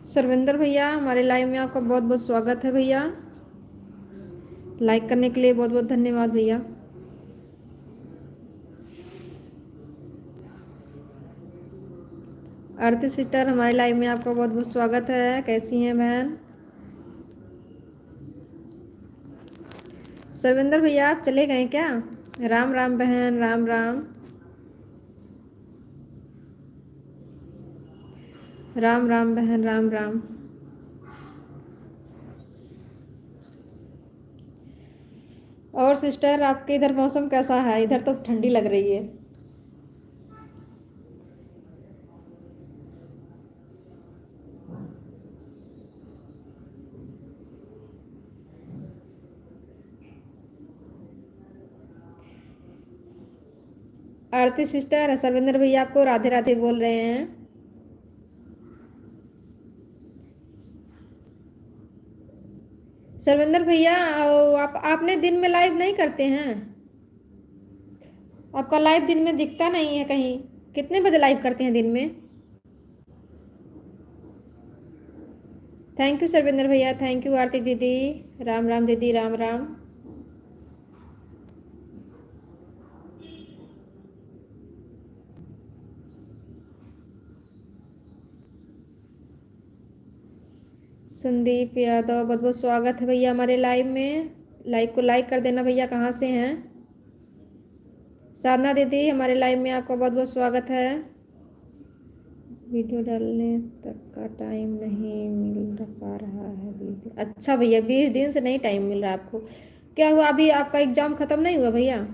सर्विंदर भैया हमारे लाइव में आपका बहुत बहुत स्वागत है भैया। लाइक करने के लिए बहुत बहुत धन्यवाद भैया। आरती सिस्टर हमारे लाइव में आपका बहुत बहुत स्वागत है। कैसी हैं बहन? सर्विंदर भैया आप चले गए क्या? राम राम बहन, राम राम। राम राम बहन, राम राम। और सिस्टर आपके इधर मौसम कैसा है? इधर तो ठंडी लग रही है। आरती सिस्टर सर्विंदर भैया आपको राधे राधे बोल रहे हैं। सर्विंदर भैया आपने दिन में लाइव नहीं करते हैं? आपका लाइव दिन में दिखता नहीं है कहीं। कितने बजे लाइव करते हैं दिन में? थैंक यू सर्विंदर भैया, थैंक यू आरती दीदी। राम राम दीदी, राम राम। संदीप यादव बहुत बहुत स्वागत है भैया हमारे लाइव में। लाइव को लाइक कर देना भैया। कहाँ से हैं? साधना दीदी हमारे लाइव में आपका बहुत बहुत स्वागत है। वीडियो डालने तक का टाइम नहीं मिल पा रहा है 20 दिन। अच्छा भैया 20 दिन से नहीं टाइम मिल रहा आपको। क्या हुआ, अभी आपका एग्जाम खत्म नहीं हुआ भैया?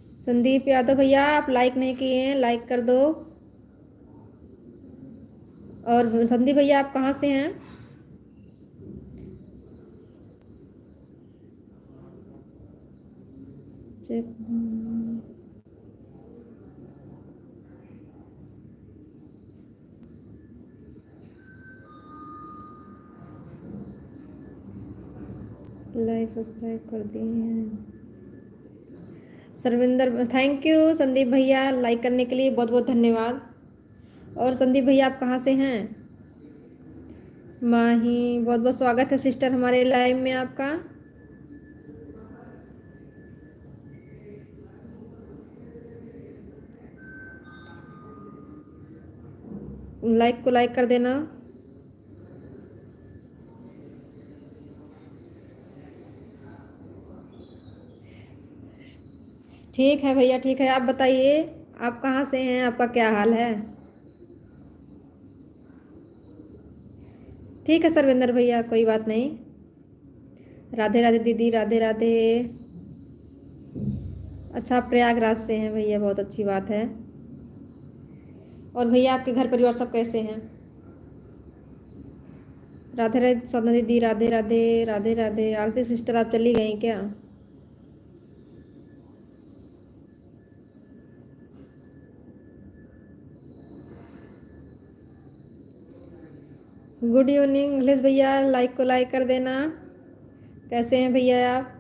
संदीप यादव भैया आप लाइक नहीं किए हैं, लाइक कर दो। और संदीप भैया आप कहाँ से हैं? चेक। लाइक सब्सक्राइब कर दिए हैं सर्विंदर। थैंक यू संदीप भैया, लाइक करने के लिए बहुत बहुत धन्यवाद। और संदीप भैया आप कहाँ से हैं? माही बहुत बहुत स्वागत है सिस्टर हमारे लाइव में आपका। लाइक को लाइक कर देना। ठीक है भैया, ठीक है। आप बताइए आप कहाँ से हैं, आपका क्या हाल है? ठीक है सर्विंदर भैया, कोई बात नहीं। राधे राधे दीदी, राधे राधे। अच्छा आप प्रयागराज से हैं भैया, बहुत अच्छी बात है। और भैया आपके घर परिवार सब कैसे हैं? राधे राधे सदना दीदी, राधे राधे, राधे राधे। आरती सिस्टर आप चली गई क्या? गुड इवनिंग अखिलेश भैया, लाइक को लाइक कर देना। कैसे हैं भैया आप?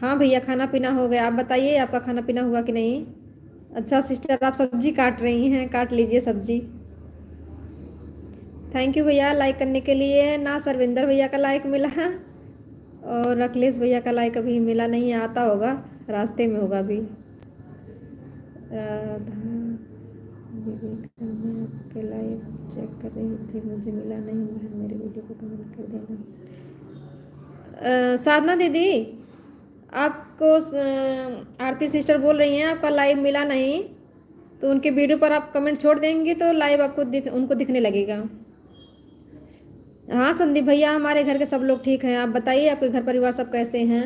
हाँ भैया खाना पीना हो गया। आप बताइए आपका खाना पीना हुआ कि नहीं? अच्छा सिस्टर आप सब्जी काट रही हैं, काट लीजिए सब्जी। थैंक यू भैया लाइक करने के लिए। ना सर्विंदर भैया का लाइक मिला है और अखिलेश भैया का लाइक अभी मिला नहीं, आता होगा, रास्ते में होगा अभी। राधा दीदी मैं आपके लाइव चेक कर रही थी, मुझे मिला नहीं। बहन मेरे वीडियो को कमेंट कर देना। साधना दीदी आपको आरती सिस्टर बोल रही हैं आपका लाइव मिला नहीं, तो उनके वीडियो पर आप कमेंट छोड़ देंगी तो लाइव आपको उनको दिखने लगेगा। हाँ संदीप भैया हमारे घर के सब लोग ठीक हैं। आप बताइए आपके घर परिवार सब कैसे हैं?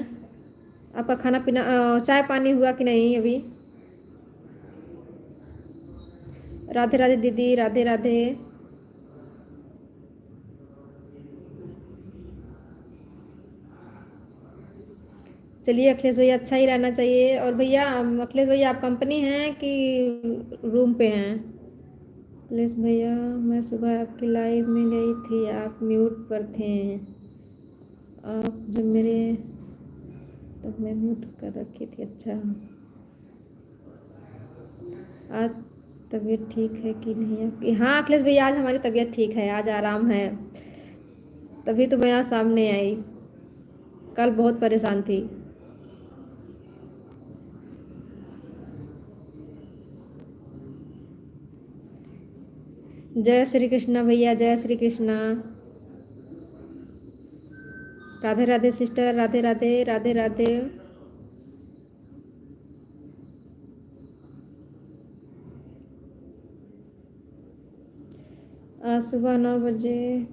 आपका खाना पीना चाय पानी हुआ कि नहीं अभी? राधे राधे दीदी, राधे राधे। चलिए अखिलेश भैया अच्छा ही रहना चाहिए। और भैया अखिलेश भैया आप कंपनी हैं कि रूम पे हैं? अखिलेश भैया मैं सुबह आपकी लाइव में गई थी, आप म्यूट पर थे। आप जब मेरे तब मैं म्यूट कर रखी थी। अच्छा आज तबीयत ठीक है कि नहीं आपकी? हाँ अखिलेश भैया, आज हमारी तबीयत ठीक है, आज आराम है। तभी तो मैं आज सामने आई, कल बहुत परेशान थी। जय श्री कृष्णा भैया, जय श्री कृष्णा। राधे राधे सिस्टर, राधे राधे, राधे राधे। आज सुबह 9 बजे।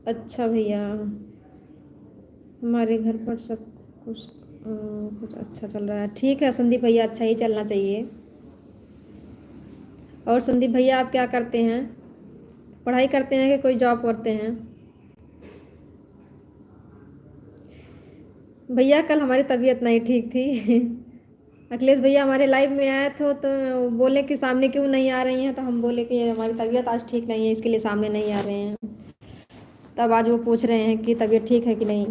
अच्छा भैया, हमारे घर पर सब कुछ कुछ अच्छा चल रहा है। ठीक है संदीप भैया, अच्छा ही चलना चाहिए। और संदीप भैया आप क्या करते हैं? पढ़ाई करते हैं कि कोई जॉब करते हैं? भैया कल हमारी तबीयत नहीं ठीक थी। अखिलेश भैया हमारे लाइव में आए थे तो बोले कि सामने क्यों नहीं आ रही हैं, तो हम बोले कि हमारी तबीयत आज ठीक नहीं है, इसके लिए सामने नहीं आ रहे हैं। तब आज वो पूछ रहे हैं कि तबीयत ठीक है कि नहीं।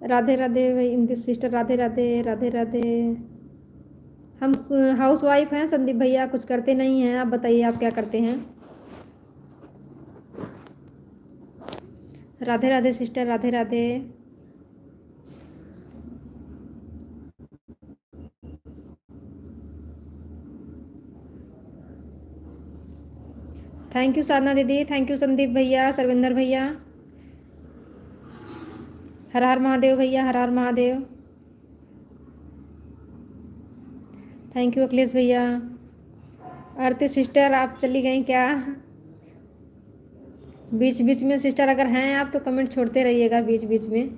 राधे राधे भाई सिस्टर, राधे राधे, राधे राधे। हम हाउस वाइफ हैं संदीप भैया, कुछ करते नहीं हैं। आप बताइए आप क्या करते हैं? Radhe Radhe sister, Radhe Radhe. Thank you Sadhana दीदी, थैंक यू संदीप भैया, सरविंदर भैया। हर हर महादेव भैया, हर हर महादेव। थैंक यू अखिलेश भैया। आरती सिस्टर आप चली गई क्या? बीच बीच में सिस्टर अगर हैं आप तो कमेंट छोड़ते रहिएगा बीच बीच में।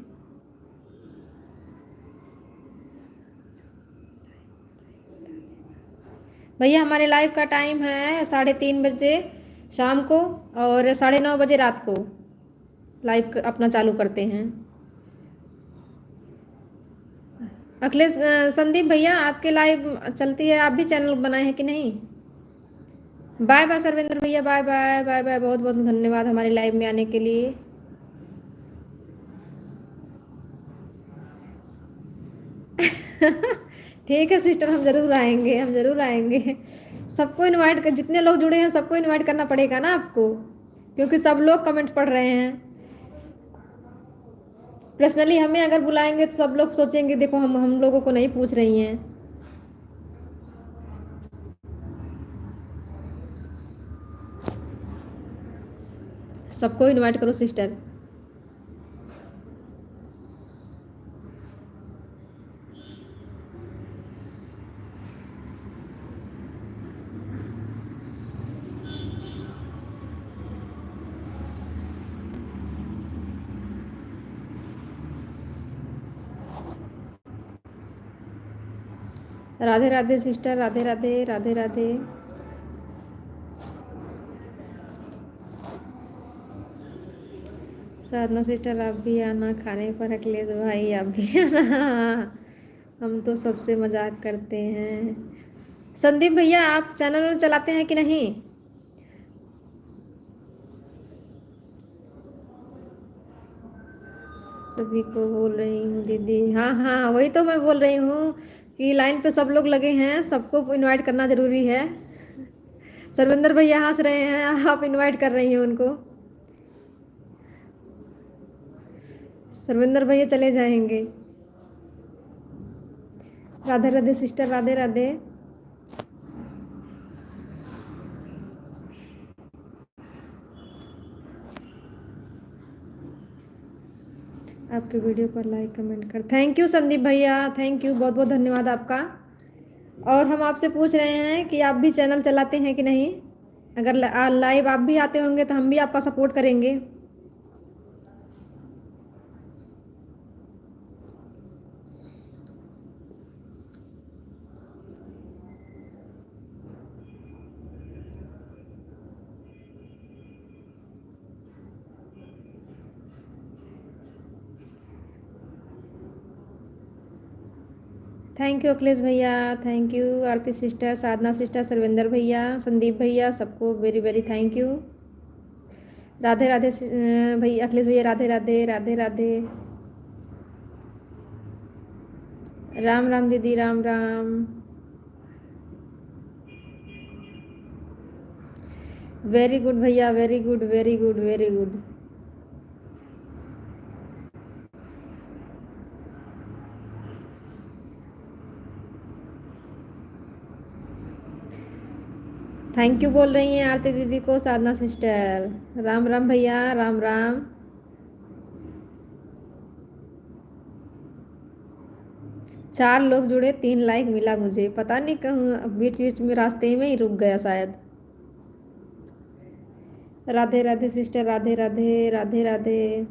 भैया हमारे लाइव का टाइम है 3:30 बजे शाम को, और 9:30 बजे रात को लाइव अपना चालू करते हैं। अखिलेश संदीप भैया आपके लाइव चलती है, आप भी चैनल बनाए हैं कि नहीं? बाय बाय सरविंदर भैया, बाय बाय, बाय बाय, बहुत बहुत धन्यवाद हमारे लाइव में आने के लिए। ठीक है सिस्टर, हम ज़रूर आएंगे, हम ज़रूर आएंगे। सबको इनवाइट कर, जितने लोग जुड़े हैं सबको इनवाइट करना पड़ेगा ना आपको, क्योंकि सब लोग कमेंट पढ़ रहे हैं। पर्सनली हमें अगर बुलाएंगे तो सब लोग सोचेंगे देखो हम लोगों को नहीं पूछ रही हैं। सबको इनवाइट करो सिस्टर। राधे राधे सिस्टर, राधे राधे, राधे राधे। साधना सिस्टर आप भी आना खाने पर, अखिलेश भाई आप भी आना। हम तो सबसे मजाक करते हैं। संदीप भैया आप चैनल चलाते हैं कि नहीं? सभी को बोल रही हूँ दीदी, हाँ हाँ वही तो मैं बोल रही हूँ कि लाइन पे सब लोग लगे हैं, सबको इनवाइट करना ज़रूरी है। सरविंदर भैया हंस रहे हैं, आप इनवाइट कर रही हैं उनको। सरविंदर भैया चले जाएंगे। राधे राधे सिस्टर, राधे राधे। आपके वीडियो पर लाइक कमेंट कर, थैंक यू संदीप भैया, थैंक यू, बहुत बहुत धन्यवाद आपका। और हम आपसे पूछ रहे हैं कि आप भी चैनल चलाते हैं कि नहीं? अगर लाइव आप भी आते होंगे तो हम भी आपका सपोर्ट करेंगे। थैंक यू अखिलेश भैया, thank you Aarti sister, Sadhana sister, Sarvendra भैया, संदीप भैया, सबको very very thank you. Radhe Radhe भैया, अखिलेश भैया राधे राधे राधे राधे। राम राम दीदी, राम राम। वेरी गुड भैया, very good very good very good. Thank you बोल रही हैं आरती दीदी को साधना सिस्टर। राम राम भैया, राम राम। चार लोग जुड़े, 3 लाइक मिला मुझे, पता नहीं कहूँ बीच बीच में रास्ते में ही रुक गया शायद। राधे राधे सिस्टर, राधे राधे राधे राधे।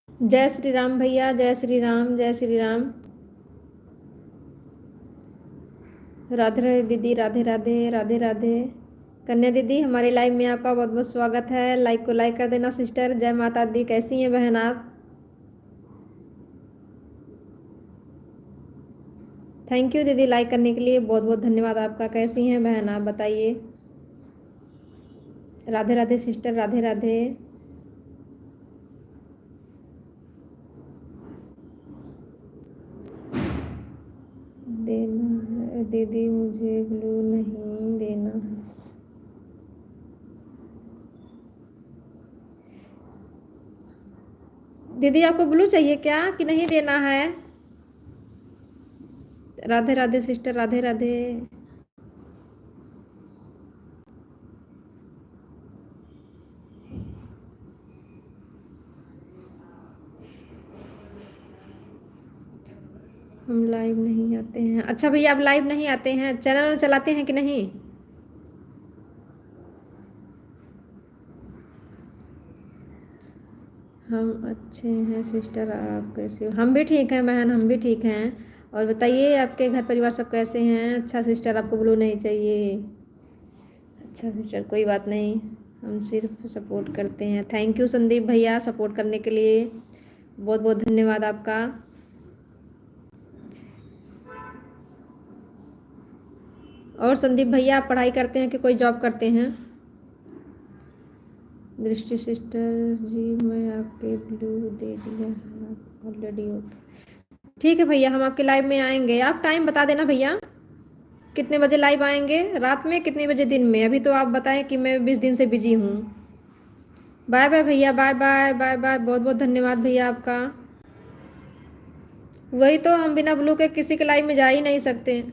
जय श्री राम भैया, जय श्री राम, जय श्री राम। राधे राधे दीदी, राधे राधे राधे राधे। कन्या दीदी, हमारे लाइव में आपका बहुत बहुत स्वागत है। लाइक को लाइक कर देना सिस्टर। जय माता दी, कैसी हैं बहन आप? थैंक यू दीदी लाइक करने के लिए, बहुत बहुत धन्यवाद आपका। कैसी हैं बहन आप, बताइए। राधे राधे सिस्टर, राधे राधे। देना है दीदी मुझे, ग्लू नहीं देना है। दीदी आपको ग्लू चाहिए क्या कि नहीं देना है? राधे राधे सिस्टर, राधे राधे। हम लाइव नहीं आते हैं। अच्छा भैया, आप लाइव नहीं आते हैं, चैनल चलाते हैं कि नहीं? हम अच्छे हैं सिस्टर, आप कैसे हो? हम भी ठीक हैं बहन, हम भी ठीक हैं। और बताइए आपके घर परिवार सब कैसे हैं? अच्छा सिस्टर, आपको ब्लू नहीं चाहिए। अच्छा सिस्टर, कोई बात नहीं, हम सिर्फ सपोर्ट करते हैं। थैंक यू संदीप भैया सपोर्ट करने के लिए, बहुत बहुत धन्यवाद आपका। और संदीप भैया, आप पढ़ाई करते हैं कि कोई जॉब करते हैं? दृष्टि सिस्टर जी, मैं आपके ब्लू दे दिया है ऑलरेडी। ओके, ठीक है भैया, हम आपके लाइव में आएंगे। आप टाइम बता देना भैया, कितने बजे लाइव आएंगे, रात में कितने बजे, दिन में? अभी तो आप बताएं कि मैं 20 दिन से बिजी हूँ। बाय बाय भैया, बाय बाय बाय बाय, बहुत बहुत धन्यवाद भैया आपका। वही तो, हम बिना ब्लू के किसी के लाइव में जा ही नहीं सकते।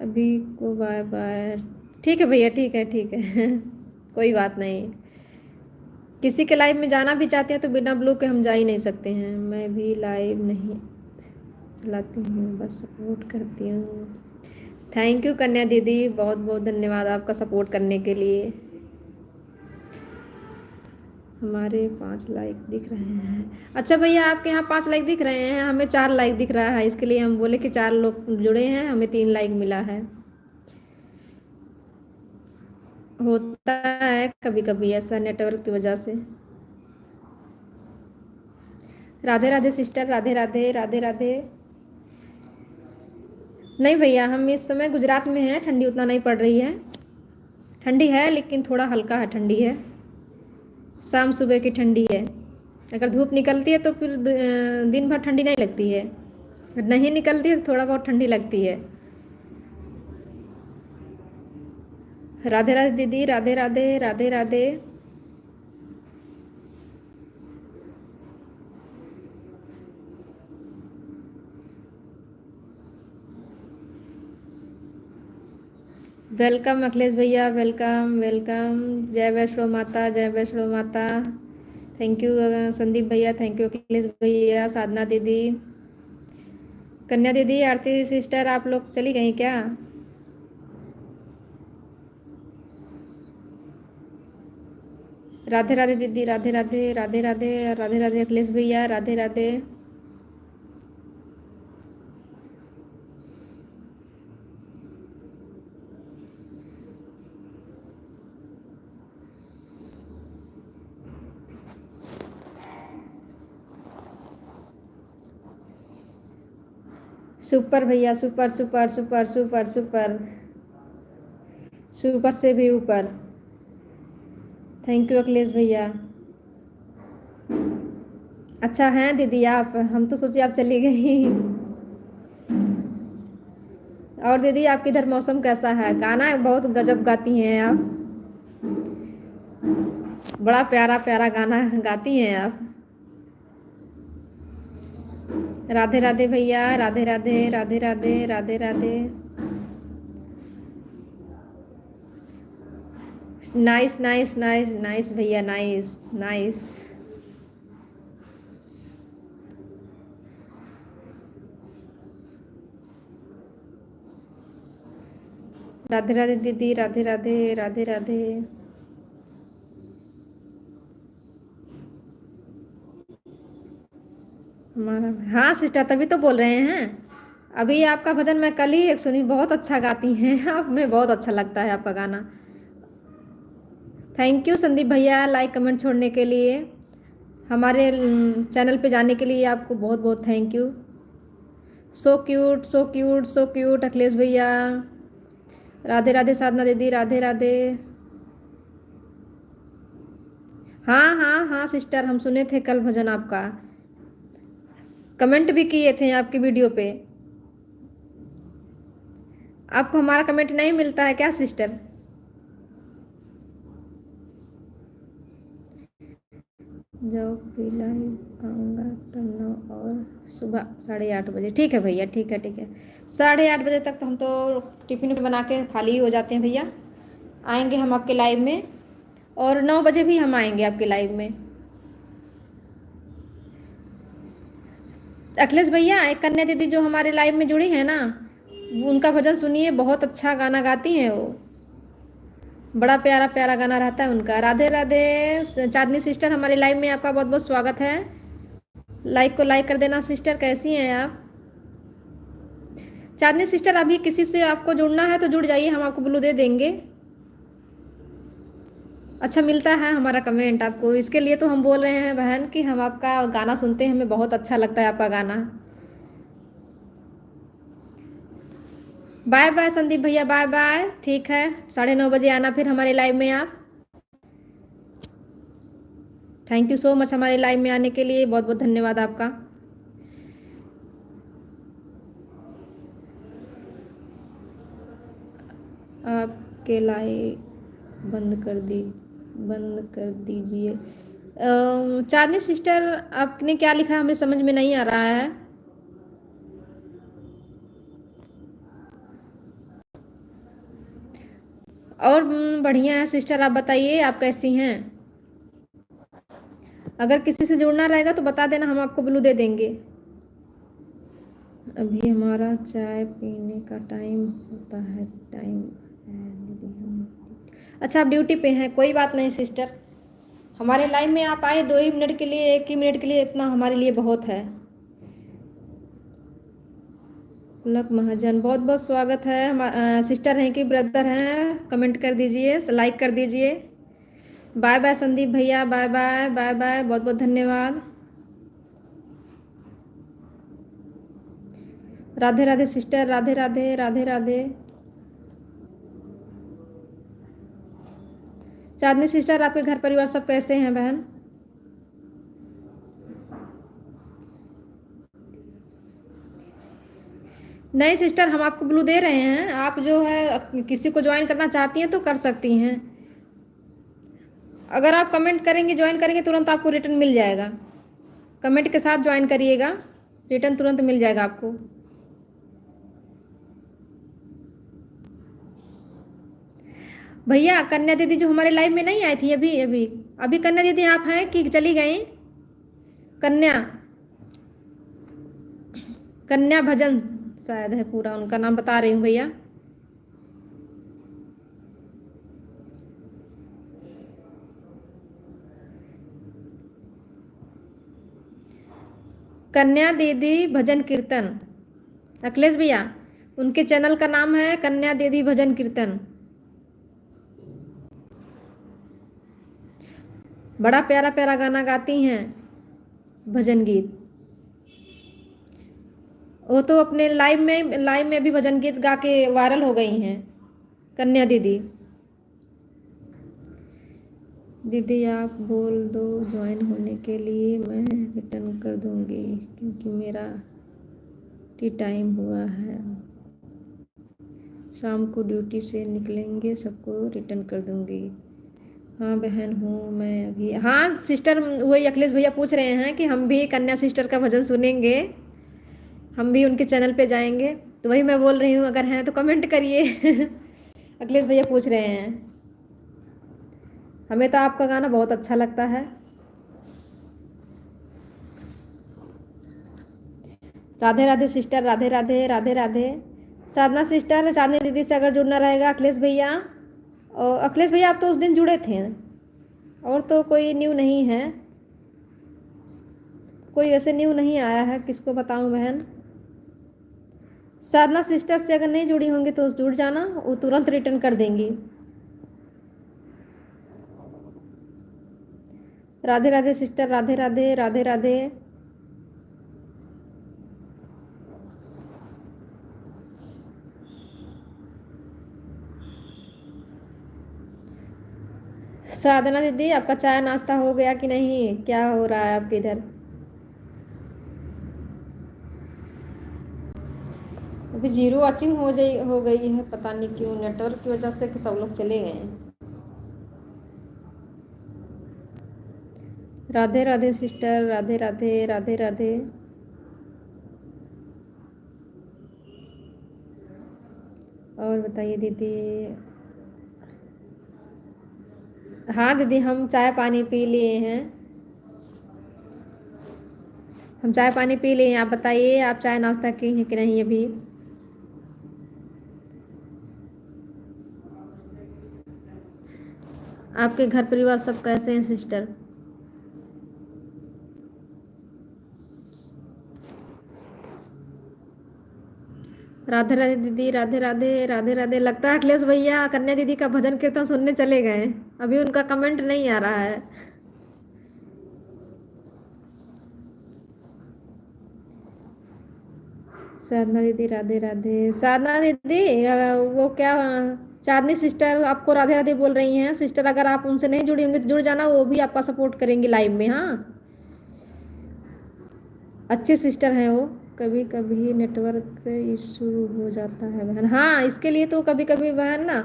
अभी को बाय बाय। ठीक है भैया, ठीक है ठीक है कोई बात नहीं। किसी के लाइव में जाना भी चाहते हैं तो बिना ब्लू के हम जा ही नहीं सकते हैं। मैं भी लाइव नहीं चलाती हूँ, बस सपोर्ट करती हूँ। थैंक यू कन्या दीदी, बहुत बहुत धन्यवाद आपका सपोर्ट करने के लिए। हमारे 5 लाइक दिख रहे हैं। अच्छा भैया, आपके यहाँ 5 लाइक दिख रहे हैं, हमें 4 लाइक दिख रहा है, इसके लिए हम बोले कि 4 लोग जुड़े हैं, हमें 3 लाइक मिला है। होता है कभी कभी ऐसा नेटवर्क की वजह से। राधे राधे सिस्टर, राधे राधे राधे राधे। नहीं भैया, हम इस समय गुजरात में हैं, ठंडी उतना नहीं पड़ रही है। ठंडी है लेकिन थोड़ा हल्का है, ठंडी है, शाम सुबह की ठंडी है। अगर धूप निकलती है तो फिर दिन भर ठंडी नहीं लगती है, नहीं निकलती है तो थोड़ा बहुत ठंडी लगती है। राधे राधे दीदी, राधे राधे राधे राधे। वेलकम अखिलेश भैया, वेलकम वेलकम। जय वैष्णो माता, जय वैष्णो माता। थैंक यू संदीप भैया, थैंक यू अखिलेश भैया, साधना दीदी, कन्या दीदी, आरती सिस्टर, आप लोग चली गई क्या? राधे राधे दीदी, राधे राधे, राधे राधे, राधे राधे अखिलेश भैया, राधे राधे। सुपर भैया, super super super super super, super से भी ऊपर। थैंक यू अखिलेश भैया। अच्छा हैं दीदी आप, हम तो सोचे आप चली गई। और दीदी आपके इधर मौसम कैसा है? गाना बहुत गजब गाती हैं आप, बड़ा प्यारा प्यारा गाना गाती हैं आप। राधे राधे भैया, Radhe Radhe, Radhe Radhe, Radhe Radhe. Nice nice nice nice भैया, नाइस नाइस। राधे राधे दीदी, राधे राधे, राधे राधे। हमारा हाँ सिस्टर, तभी तो बोल रहे हैं। अभी आपका भजन मैं कल ही एक सुनी, बहुत अच्छा गाती हैं आप, में बहुत अच्छा लगता है आपका गाना। थैंक यू संदीप भैया लाइक कमेंट छोड़ने के लिए, हमारे चैनल पे जाने के लिए आपको बहुत बहुत thank you. So cute so cute so cute Akhilesh भैया, राधे राधे साधना दीदी, राधे राधे। हाँ हाँ हाँ सिस्टर, हम सुने थे कल भजन आपका, कमेंट भी किए थे आपकी वीडियो पे। आपको हमारा कमेंट नहीं मिलता है क्या सिस्टर? जब भी लाइव आऊँगा तब 9 और सुबह 8:30 बजे। ठीक है भैया, ठीक है ठीक है। 8:30 बजे तक तो हम तो टिफिन बना के खाली ही हो जाते हैं भैया, आएंगे हम आपके लाइव में, और 9 बजे भी हम आएंगे आपके लाइव में। अखिलेश भैया, एक कन्या दीदी जो हमारे लाइव में जुड़ी है ना, उनका भजन सुनिए, बहुत अच्छा गाना गाती हैं वो, बड़ा प्यारा प्यारा गाना रहता है उनका। राधे राधे चांदनी सिस्टर, हमारे लाइव में आपका बहुत बहुत स्वागत है। लाइक को लाइक कर देना सिस्टर, कैसी हैं आप? चांदनी सिस्टर, अभी किसी से आपको जुड़ना है तो जुड़ जाइए, हम आपको ब्लू दे देंगे। अच्छा मिलता है हमारा कमेंट आपको, इसके लिए तो हम बोल रहे हैं बहन कि हम आपका गाना सुनते हैं, हमें बहुत अच्छा लगता है आपका गाना। बाय बाय संदीप भैया, बाय बाय, ठीक है 9:30 बजे आना फिर हमारे लाइव में आप। थैंक यू सो मच हमारे लाइव में आने के लिए, बहुत बहुत धन्यवाद आपका। आपके लाइव बंद कर दीजिए। चांदनी सिस्टर, आपने क्या लिखा है हमें समझ में नहीं आ रहा है। और बढ़िया है सिस्टर, आप बताइए आप कैसी हैं? अगर किसी से जुड़ना रहेगा तो बता देना, हम आपको ब्लू दे देंगे। अभी हमारा चाय पीने का टाइम होता है, टाइम है दीदी हम। अच्छा आप ड्यूटी पे हैं, कोई बात नहीं सिस्टर, हमारे लाइव में आप आए 2 ही मिनट के लिए, 1 ही मिनट के लिए, इतना हमारे लिए बहुत है। पुलक महाजन, बहुत बहुत स्वागत है। हम सिस्टर हैं कि ब्रदर हैं, कमेंट कर दीजिए, लाइक कर दीजिए। बाय बाय संदीप भैया, बाय बाय बाय बाय, बहुत बहुत धन्यवाद। राधे राधे सिस्टर, राधे राधे, राधे राधे। चांदनी सिस्टर, आपके घर परिवार सब कैसे हैं बहन? नहीं सिस्टर, हम आपको ब्लू दे रहे हैं, आप जो है किसी को ज्वाइन करना चाहती हैं तो कर सकती हैं। अगर आप कमेंट करेंगे ज्वाइन करेंगे तुरंत आपको रिटर्न मिल जाएगा, कमेंट के साथ ज्वाइन करिएगा, रिटर्न तुरंत मिल जाएगा आपको। भैया कन्या दीदी जो हमारे लाइव में नहीं आई थी अभी अभी, अभी कन्या दीदी आप हैं कि चली गई? कन्या, कन्या भजन शायद है पूरा उनका नाम, बता रही हूँ भैया। कन्या दीदी भजन कीर्तन, अखिलेश भैया उनके चैनल का नाम है कन्या दीदी भजन कीर्तन। बड़ा प्यारा प्यारा गाना गाती हैं, भजन गीत। वो तो अपने लाइव में भी भजन गीत गा के वायरल हो गई हैं कन्या दीदी। दीदी आप बोल दो ज्वाइन होने के लिए, मैं रिटर्न कर दूंगी क्योंकि मेरा टी टाइम हुआ है, शाम को ड्यूटी से निकलेंगे, सबको रिटर्न कर दूंगी। हाँ बहन हूँ मैं अभी। हाँ सिस्टर, वही अखिलेश भैया पूछ रहे हैं कि हम भी कन्या सिस्टर का भजन सुनेंगे, हम भी उनके चैनल पे जाएंगे, तो वही मैं बोल रही हूँ अगर हैं तो कमेंट करिए। अखिलेश भैया पूछ रहे हैं। हमें तो आपका गाना बहुत अच्छा लगता है। राधे राधे सिस्टर, राधे राधे, राधे राधे। साधना सिस्टर, चांदनी दीदी से अगर जुड़ना रहेगा अखिलेश भैया। और अखिलेश भैया आप तो उस दिन जुड़े थे, और तो कोई न्यू नहीं है, कोई ऐसे न्यू नहीं आया है, किसको बताऊं बहन। साधना सिस्टर से अगर नहीं जुड़ी होंगी तो जुड़ जाना, वो तुरंत रिटर्न कर देंगी। राधे राधे सिस्टर, राधे राधे, राधे राधे। साधना दीदी आपका चाय नाश्ता हो गया कि नहीं, क्या हो रहा है आपके इधर? अभी जीरो वॉचिंग हो गई है, पता नहीं क्यों, नेटवर्क की वजह से कि सब लोग चले गए हैं। राधे राधे सिस्टर, राधे राधे, राधे राधे। और बताइए दीदी। हाँ दीदी हम चाय पानी पी लिए हैं, हम चाय पानी पी लिए हैं। आप बताइए आप चाय नाश्ता की हैं कि नहीं अभी? आपके घर परिवार सब कैसे हैं सिस्टर? राधे राधे दीदी, राधे राधे, राधे राधे। लगता है अखिलेश भैया कन्या दीदी का भजन कीर्तन सुनने चले गए, अभी उनका कमेंट नहीं आ रहा है। साधना दीदी, राधे राधे। साधना दीदी वो क्या, चांदनी सिस्टर आपको राधे राधे बोल रही हैं सिस्टर, अगर आप उनसे नहीं जुड़ी होंगी तो जुड़ जाना, वो भी आपका सपोर्ट करेंगी लाइव में। हाँ अच्छे सिस्टर हैं वो। कभी कभी नेटवर्क इशू हो जाता है बहन, हाँ इसके लिए तो कभी कभी बहन ना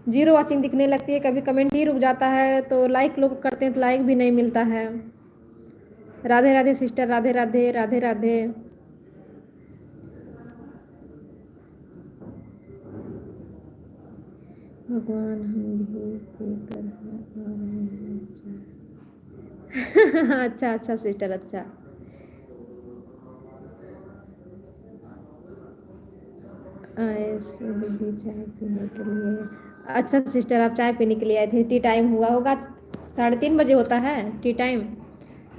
जीरो वॉचिंग दिखने लगती है, कभी कमेंट ही रुक जाता है, तो लाइक लोग करते हैं तो लाइक भी नहीं मिलता है। राधे राधे सिस्टर, राधे राधे, राधे राधे। भगवान हम भी पीकर आ रहे हैं। अच्छा अच्छा सिस्टर, अच्छा। ऐसे दीदी चाय पीने के लिए, अच्छा सिस्टर आप चाय पीने के लिए आए थे, टी टाइम हुआ होगा, 3:30 बजे होता है tea time.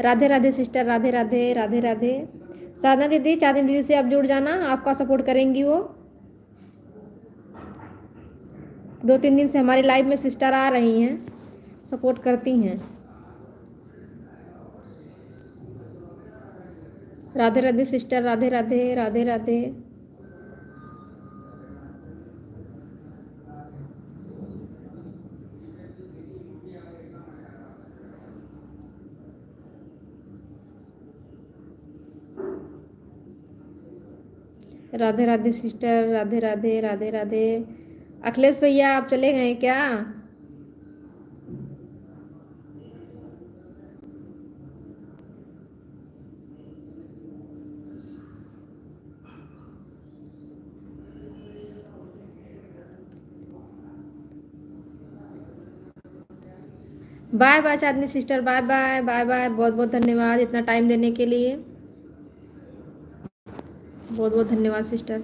Radhe Radhe sister, Radhe Radhe, Radhe Radhe. Sadhana दीदी, चांदनी दीदी से आप जुड़ जाना, आपका सपोर्ट करेंगी वो। 2-3 दिन से हमारी लाइव में सिस्टर आ रही हैं, सपोर्ट करती हैं। राधे राधे सिस्टर, राधे राधे, राधे राधे। राधे राधे सिस्टर, राधे राधे, राधे राधे। अखिलेश भैया आप चले गए क्या? Bye bye Chandni sister, bye bye bye bye, बहुत बहुत धन्यवाद इतना टाइम देने के लिए, बहुत बहुत धन्यवाद सिस्टर।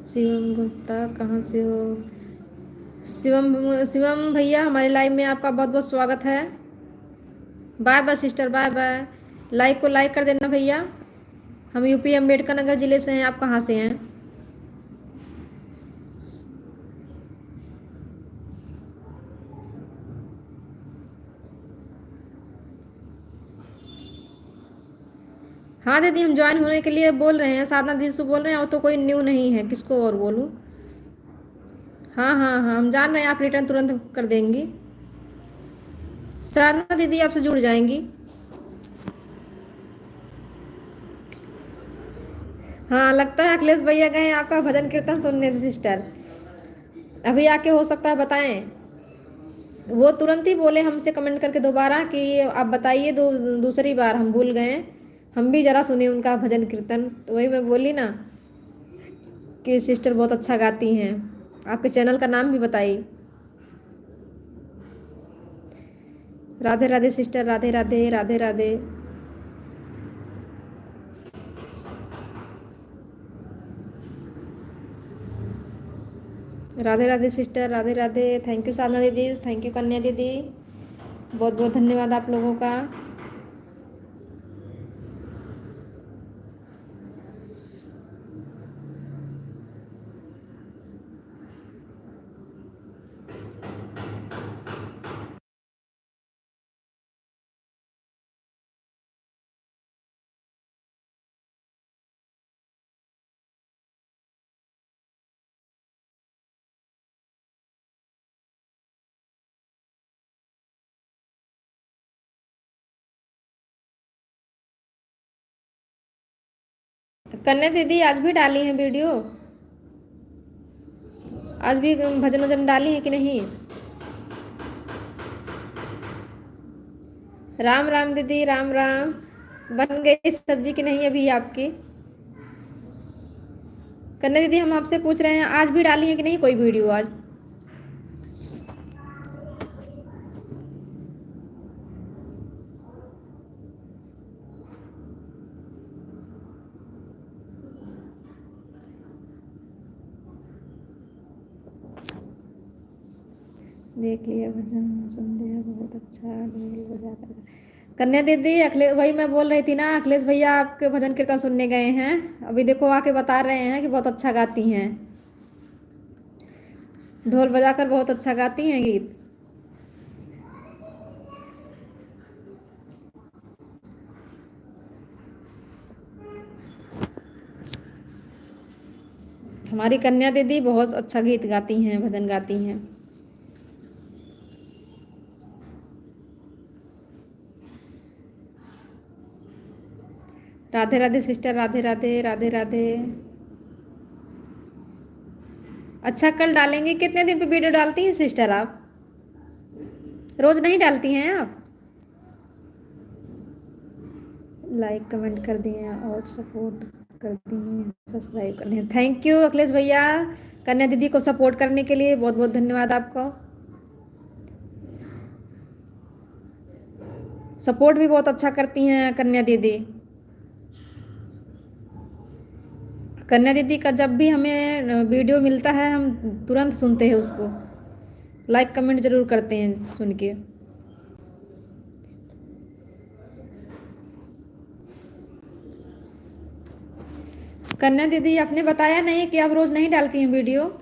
शिवम गुप्ता कहाँ से हो? शिवम शिवम भैया हमारे लाइव में आपका बहुत बहुत स्वागत है। Bye bye sister, bye bye. Like को लाइक कर देना भैया। हम यूपी अम्बेडकर नगर ज़िले से हैं, आप कहाँ से हैं? हाँ दीदी, हम ज्वाइन होने के लिए बोल रहे हैं, साधना दीदी से बोल रहे हैं, और तो कोई न्यू नहीं है, किसको और बोलूँ? हाँ हाँ हाँ, हम जान रहे हैं आप रिटर्न तुरंत कर देंगी। साधना दीदी आपसे जुड़ जाएंगी। हाँ लगता है अखिलेश भैया गए हैं आपका भजन कीर्तन सुनने से सिस्टर। अभी आके हो सकता है बताएं। वो तुरंत ही बोले हमसे कमेंट करके दोबारा कि आप बताइए, दूसरी बार हम भूल गए, हम भी ज़रा सुने उनका भजन कीर्तन। तो वही मैं बोली ना कि सिस्टर बहुत अच्छा गाती हैं। आपके चैनल का नाम भी बताइए। Radhe Radhe sister, Radhe Radhe Radhe Radhe. Radhe Radhe sister, Radhe Radhe. Thank you Sadhana दीदी, थैंक यू कन्या दीदी, बहुत बहुत धन्यवाद आप लोगों का। कन्या दीदी आज भी डाली हैं वीडियो? आज भी भजन वजन डाली है कि नहीं? राम राम दीदी, राम राम। बन गई सब्जी की नहीं अभी आपकी? कन्या दीदी हम आपसे पूछ रहे हैं आज भी डाली है कि नहीं कोई वीडियो आज? देख लिया भजन संध्या बहुत अच्छा, ढोल बजा कर। कन्या दीदी अखिलेश, वही मैं बोल रही थी ना, अखिलेश भैया आपके भजन कीर्तन सुनने गए हैं, अभी देखो आके बता रहे हैं कि बहुत अच्छा गाती हैं, ढोल बजाकर बहुत अच्छा गाती हैं गीत। हमारी कन्या दीदी बहुत अच्छा गीत गाती हैं, भजन गाती हैं। राधे राधे सिस्टर, राधे राधे राधे राधे। अच्छा कल डालेंगे। कितने दिन पे वीडियो डालती हैं सिस्टर आप? रोज नहीं डालती हैं आप? लाइक कमेंट कर दिए और सपोर्ट कर दिए, सब्सक्राइब कर दिए, थैंक यू अखिलेश भैया। कन्या दीदी को सपोर्ट करने के लिए बहुत बहुत धन्यवाद आपको। सपोर्ट भी बहुत अच्छा करती हैं कन्या दीदी। कन्या दीदी का जब भी हमें वीडियो मिलता है हम तुरंत सुनते हैं उसको, लाइक कमेंट जरूर करते हैं सुन के। कन्या दीदी आपने बताया नहीं कि आप रोज नहीं डालती हैं वीडियो?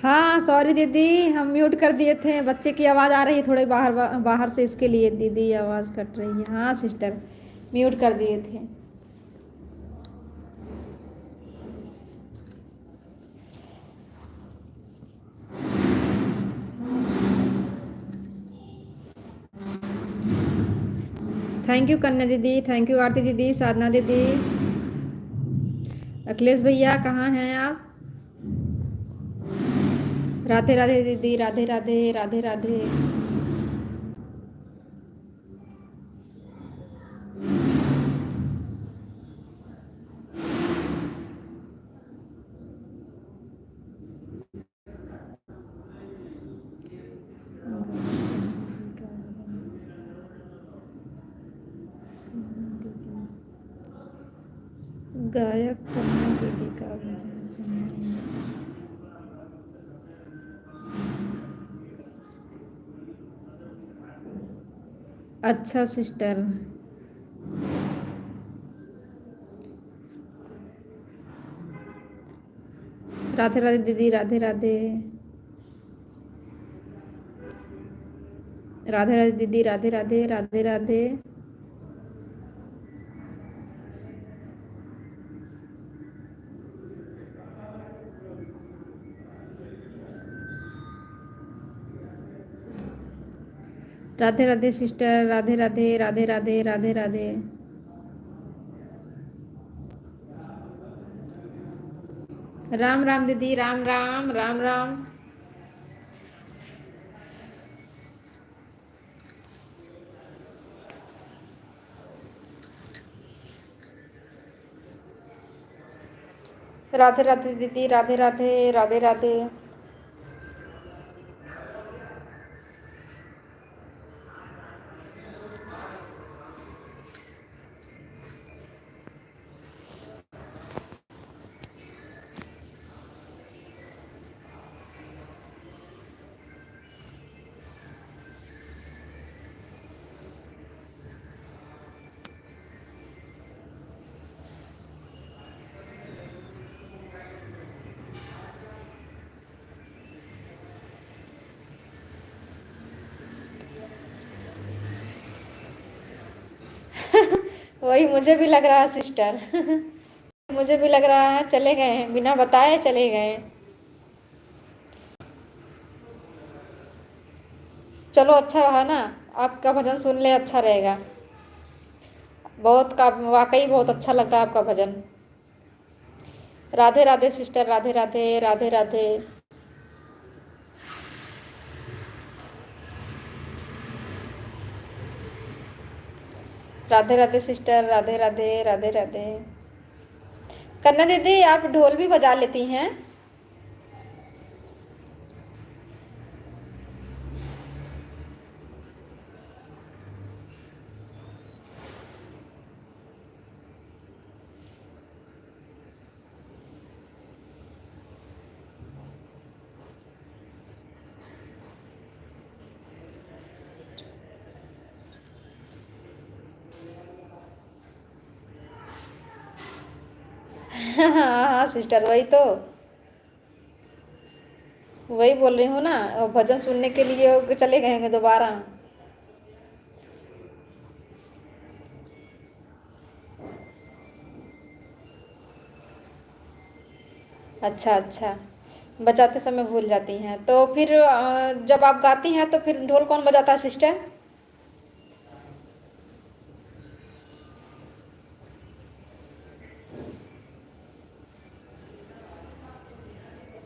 हाँ सॉरी दीदी, हम म्यूट कर दिए थे, बच्चे की आवाज़ आ रही है थोड़ी बाहर बाहर से, इसके लिए दीदी आवाज़ कट रही है। हाँ सिस्टर, म्यूट कर दिए थे। थैंक यू कन्या दीदी, थैंक यू आरती दीदी, साधना दीदी। अखिलेश भैया कहाँ हैं आप? राधे राधे दीदी, राधे राधे, राधे राधे। गायक कन्या दीदी का भजन सुनाइए। अच्छा सिस्टर। राधे राधे दीदी, राधे राधे। राधे राधे दीदी, राधे राधे, राधे राधे। राधे राधे सिस्टर, राधे राधे, राधे राधे, राधे राधे। राम राम दीदी, राम राम, राम राम। राधे राधे दीदी, राधे राधे, राधे राधे। वही मुझे भी लग रहा है सिस्टर। मुझे भी लग रहा है चले गए हैं, बिना बताए चले गए। चलो अच्छा है ना, आपका भजन सुन ले, अच्छा रहेगा। बहुत का वाकई बहुत अच्छा लगता है आपका भजन। राधे राधे सिस्टर, राधे राधे, राधे राधे। राधे राधे सिस्टर, राधे राधे, राधे राधे। कन्या दीदी आप ढोल भी बजा लेती हैं? हाँ हाँ सिस्टर, वही तो, वही बोल रही हूँ ना, भजन सुनने के लिए वो चले गए होंगे दोबारा। अच्छा अच्छा, बजाते समय भूल जाती हैं तो फिर जब आप गाती हैं तो फिर ढोल कौन बजाता है सिस्टर?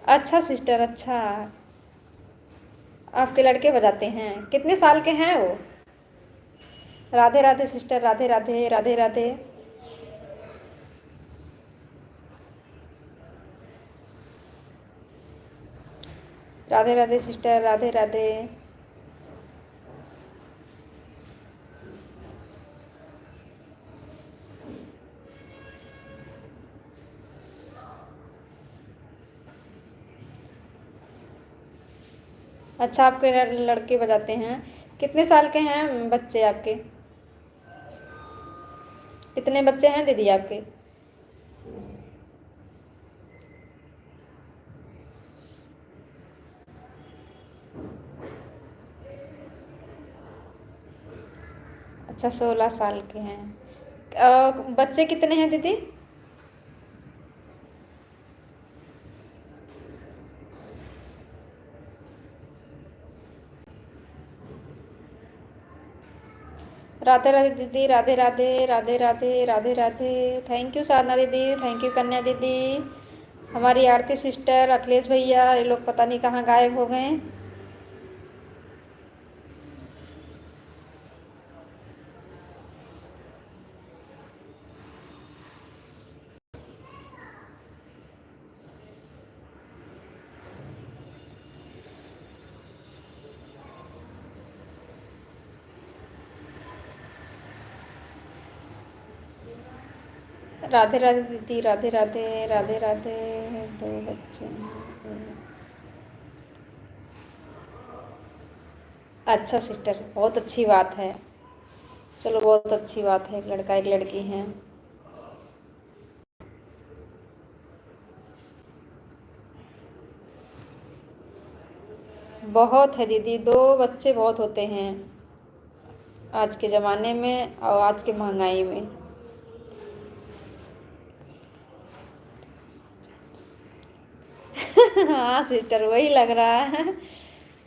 अच्छा सिस्टर, अच्छा। आपके लड़के बजाते हैं, कितने साल के हैं वो? राधे राधे सिस्टर, राधे राधे, राधे राधे। राधे राधे सिस्टर, राधे राधे। अच्छा, आपके लड़के बजाते हैं। कितने साल के हैं बच्चे आपके? कितने बच्चे हैं दीदी आपके? अच्छा 16 साल के हैं। बच्चे कितने हैं दीदी? राधे राधे दीदी, राधे राधे, राधे राधे, राधे राधे। थैंक यू साधना दीदी, थैंक यू कन्या दीदी। हमारी आरती सिस्टर, अखिलेश भैया, ये लोग पता नहीं कहाँ गायब हो गए। राधे राधे दीदी, राधे राधे, राधे राधे। 2 बच्चे हैं। अच्छा सिस्टर, बहुत अच्छी बात है। चलो बहुत अच्छी बात है, एक लड़का एक लड़की हैं। बहुत है दीदी, 2 बच्चे बहुत होते हैं आज के ज़माने में और आज के महंगाई में। हाँ सिस्टर, वही लग रहा है।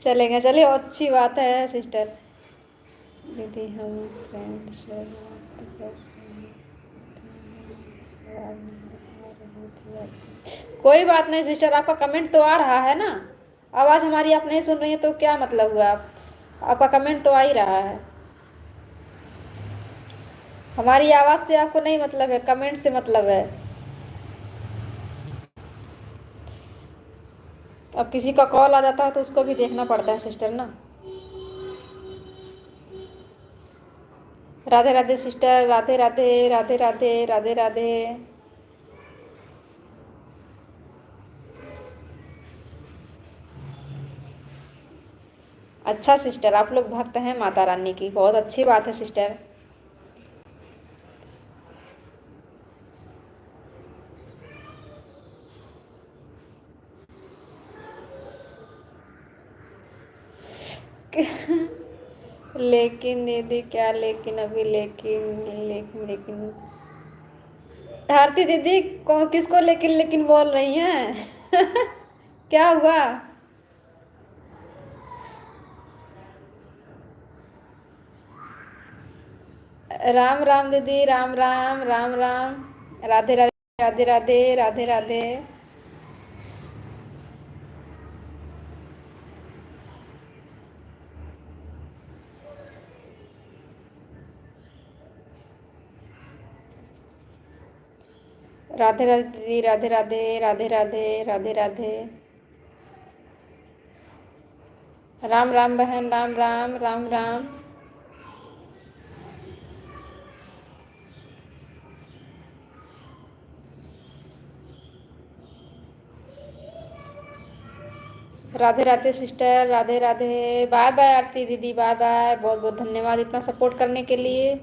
चलेंगे, चलिए अच्छी बात है सिस्टर। दीदी हम फ्रेंड से बात कर रहे थे। कोई बात नहीं सिस्टर, आपका कमेंट तो आ रहा है ना। आवाज़ हमारी आप नहीं सुन रही हैं तो क्या मतलब हुआ? आपका कमेंट तो आ ही रहा है। हमारी आवाज़ से आपको नहीं मतलब है, कमेंट से मतलब है। अब किसी का कॉल आ जाता है तो उसको भी देखना पड़ता है सिस्टर ना। राधे राधे सिस्टर, राधे राधे, राधे राधे, राधे राधे। अच्छा सिस्टर, आप लोग भक्त हैं माता रानी की, बहुत अच्छी बात है सिस्टर। लेकिन दीदी क्या लेकिन, अभी लेकिन लेकिन लेकिन। आरती दीदी किसको लेकिन लेकिन बोल रही हैं? क्या हुआ? राम राम दीदी, राम राम, राम राम। राधे राधे, राधे राधे, राधे राधे। राधे राधे दीदी, राधे राधे, राधे राधे, राधे राधे। राम राम बहन, Ram Ram, Ram Ram. Radhe Radhe sister, Radhe Radhe. Bye bye Aarti दीदी, बाय बाय, बहुत बहुत धन्यवाद इतना सपोर्ट करने के लिए।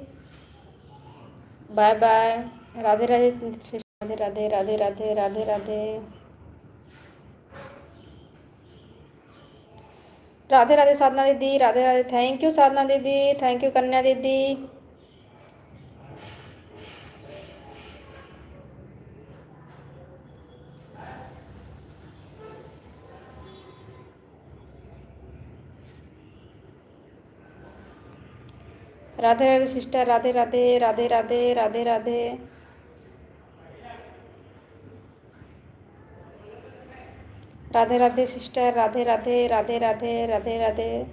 Bye bye. Radhe Radhe sister, Radhe Radhe, Radhe Radhe, Radhe Radhe. Radhe Radhe Sadhana दीदी, राधे राधे। थैंक यू साधना दीदी, थैंक यू कन्या दीदी। Radhe Radhe sister, Radhe Radhe, Radhe Radhe, Radhe Radhe. Radhe Radhe sister, Radhe Radhe, Radhe Radhe, Radhe Radhe.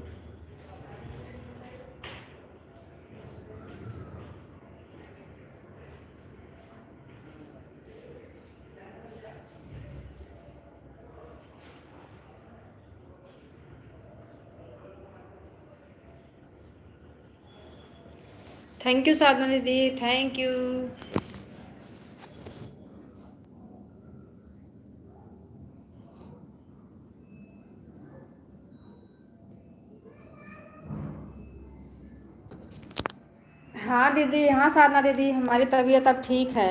Thank you Sadhana दीदी, थैंक यू। हाँ दीदी, हाँ साधना दीदी, हमारी तबीयत अब ठीक है।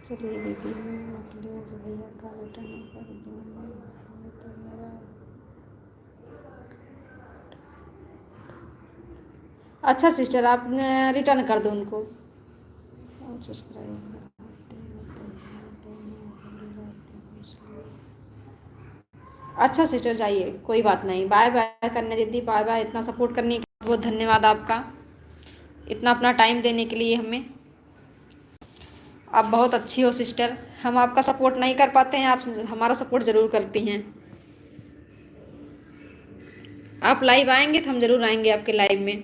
चलिए दीदी, मैं अखिलेश भैया का रिटर्न कर दूँगी तो मेरा। अच्छा सिस्टर, आप रिटर्न कर दो उनको। अच्छा सिस्टर, जाइए, कोई बात नहीं। बाय बाय करने दीदी, बाय बाय। इतना सपोर्ट करने के लिए बहुत धन्यवाद आपका, इतना अपना टाइम देने के लिए हमें। आप बहुत अच्छी हो सिस्टर। हम आपका सपोर्ट नहीं कर पाते हैं, आप हमारा सपोर्ट ज़रूर करती हैं। आप लाइव आएंगे तो हम ज़रूर आएंगे आपके लाइव में।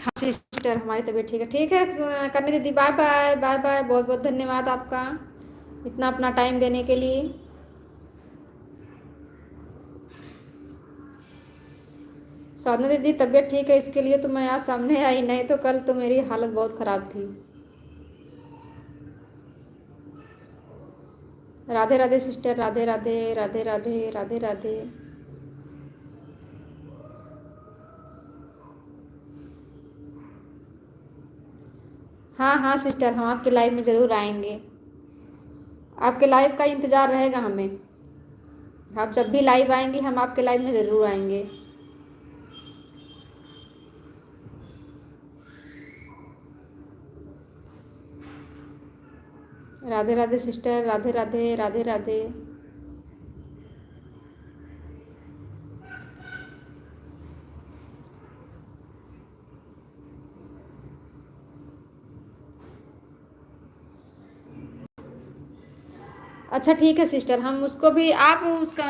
हाँ सिस्टर, हमारी तबीयत ठीक है करनी दीदी। बाय बाय बाय बाय, बहुत बहुत धन्यवाद आपका इतना अपना टाइम देने के लिए। साधना दीदी, तबीयत ठीक है इसके लिए तो मैं आज सामने आई, नहीं तो कल तो मेरी हालत बहुत ख़राब थी। राधे राधे सिस्टर, राधे राधे राधे राधे राधे राधे। हाँ हाँ सिस्टर, हम आपके लाइव में ज़रूर आएंगे। आपके लाइव का इंतज़ार रहेगा हमें। आप जब भी लाइव आएंगे हम आपके लाइव में ज़रूर आएंगे। राधे राधे सिस्टर, राधे राधे राधे राधे। अच्छा ठीक है सिस्टर, हम उसको भी, आप उसका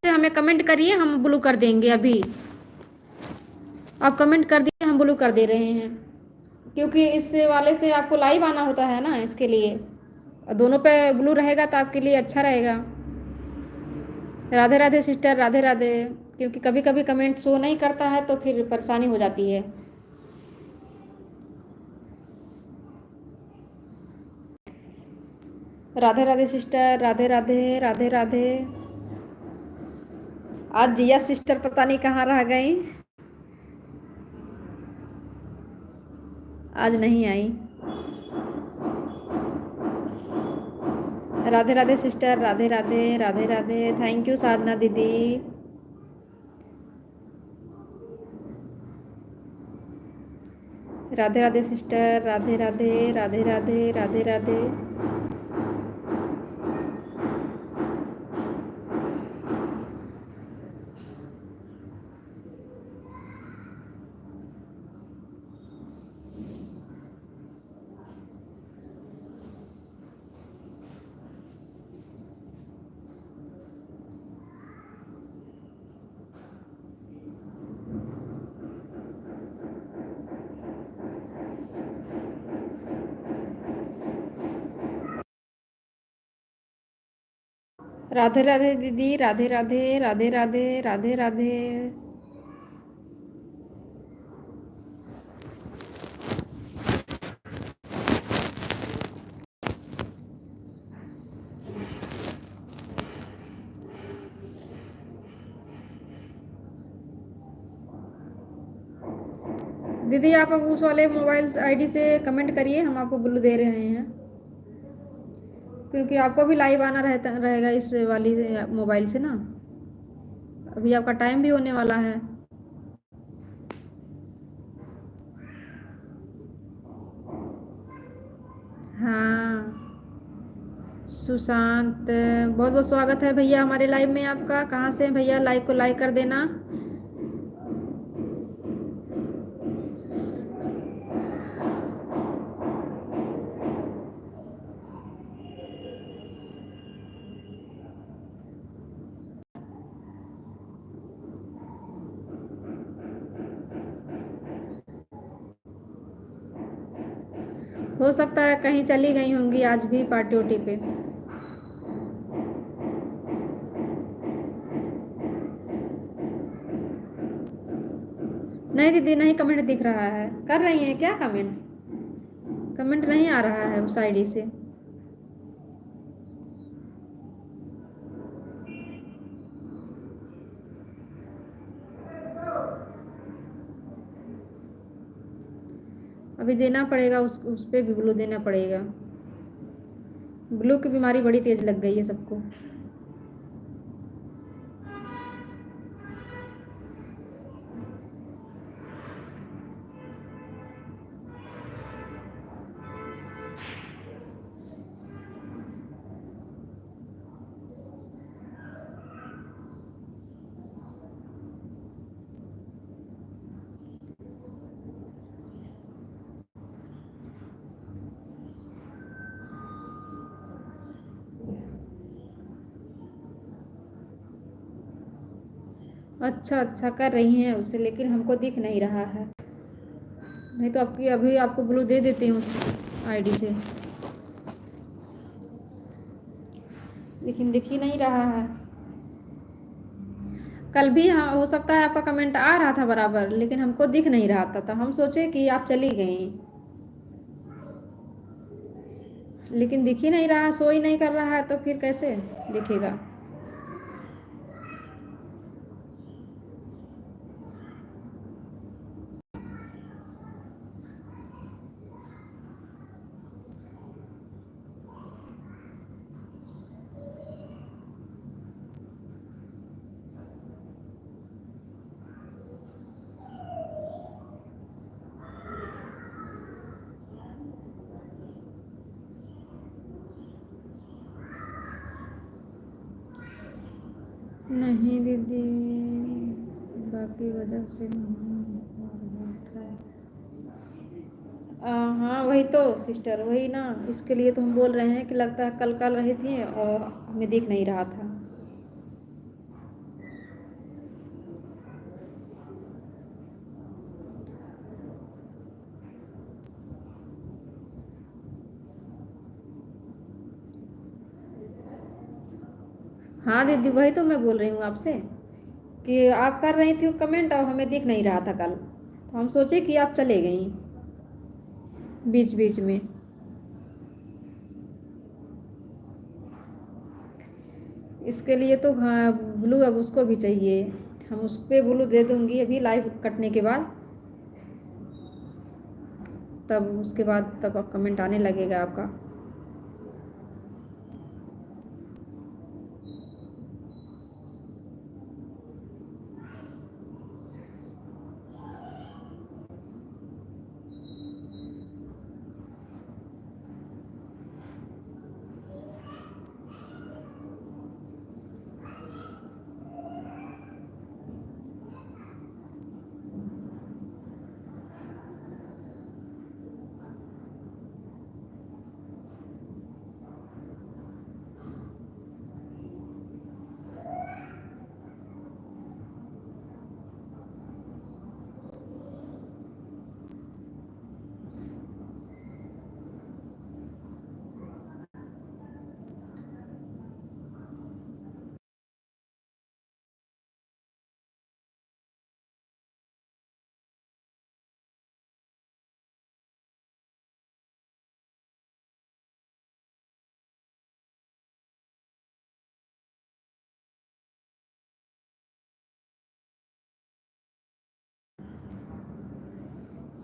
हमें कमेंट करिए, हम ब्लू कर देंगे अभी। आप कमेंट कर दिए, हम ब्लू कर दे रहे हैं, क्योंकि इस वाले से आपको लाइव आना होता है ना, इसके लिए। और दोनों पे ब्लू रहेगा तो आपके लिए अच्छा रहेगा। राधे राधे सिस्टर, राधे राधे। क्योंकि कभी कभी कमेंट शो नहीं करता है तो फिर परेशानी हो जाती है। राधे राधे सिस्टर, राधे राधे राधे राधे। आज जिया सिस्टर पता नहीं कहाँ रह गई, आज नहीं आई। Radhe Radhe sister, Radhe Radhe Radhe Radhe. Thank you Sadhana दीदी। राधे राधे सिस्टर, राधे राधे राधे राधे राधे राधे। राधे राधे दीदी, राधे राधे राधे राधे राधे राधे। दीदी आप अब उस वाले मोबाइल आईडी से कमेंट करिए, हम आपको ब्लू दे रहे हैं, क्योंकि आपको भी लाइव आना रहता रहेगा इस वाली मोबाइल से ना। अभी आपका टाइम भी होने वाला है। हाँ सुशांत, बहुत बहुत स्वागत है भैया हमारे लाइव में आपका। कहाँ से हैं भैया? लाइव को लाइक कर देना। हो सकता है कहीं चली गई होंगी आज भी पार्टी उटी पे। नहीं दीदी, नहीं कमेंट दिख रहा है। कर रही हैं क्या कमेंट? कमेंट नहीं आ रहा है उस आईडी से। अभी देना पड़ेगा, उस पे भी ब्लू देना पड़ेगा। ब्लू की बीमारी बड़ी तेज लग गई है सबको। अच्छा अच्छा कर रही हैं उससे, लेकिन हमको दिख नहीं रहा है। नहीं तो आपकी अभी आपको ब्लू दे देती हूँ उस आईडी से, लेकिन दिख ही नहीं रहा है। कल भी हाँ हो सकता है आपका कमेंट आ रहा था बराबर, लेकिन हमको दिख नहीं रहा था, तो हम सोचे कि आप चली गई, लेकिन दिख ही नहीं रहा, शो ही नहीं कर रहा है, तो फिर कैसे दिखेगा। नहीं दीदी, बाकी वजह से नहीं हो रहा था। हाँ वही तो सिस्टर, वही ना, इसके लिए तो हम बोल रहे हैं कि लगता है कल कल रही थी और हमें दिख नहीं रहा था। हाँ दीदी, वही तो मैं बोल रही हूँ आपसे कि आप कर रही थी कमेंट और हमें दिख नहीं रहा था कल, तो हम सोचे कि आप चले गई बीच बीच में। इसके लिए तो हाँ ब्लू अब उसको भी चाहिए, हम उस पर ब्लू दे दूँगी अभी लाइव कटने के बाद, तब उसके बाद तब आप कमेंट आने लगेगा आपका।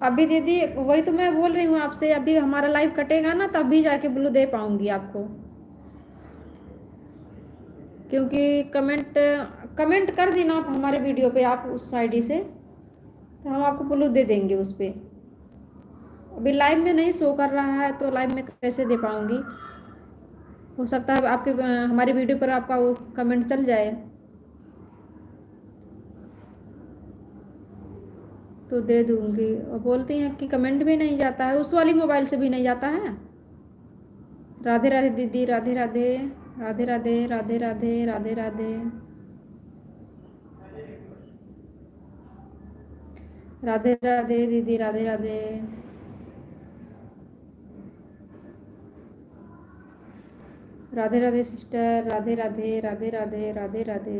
अभी दीदी वही तो मैं बोल रही हूँ आपसे, अभी हमारा लाइव कटेगा ना तब भी जाके ब्लू दे पाऊंगी आपको, क्योंकि कमेंट कमेंट कर देना आप हमारे वीडियो पे आप उस आईडी से, तो हम आपको ब्लू दे देंगे उस पर। अभी लाइव में नहीं शो कर रहा है तो लाइव में कैसे दे पाऊंगी। हो सकता है आपके हमारी वीडियो पर आपका वो कमेंट चल जाए तो दे दूंगी। और बोलती हैं कि कमेंट भी नहीं जाता है, उस वाली मोबाइल से भी नहीं जाता है। राधे राधे दीदी, राधे राधे, राधे राधे, राधे राधे, राधे राधे, राधे राधे दीदी, राधे राधे, राधे राधे सिस्टर, राधे राधे, राधे राधे, राधे राधे।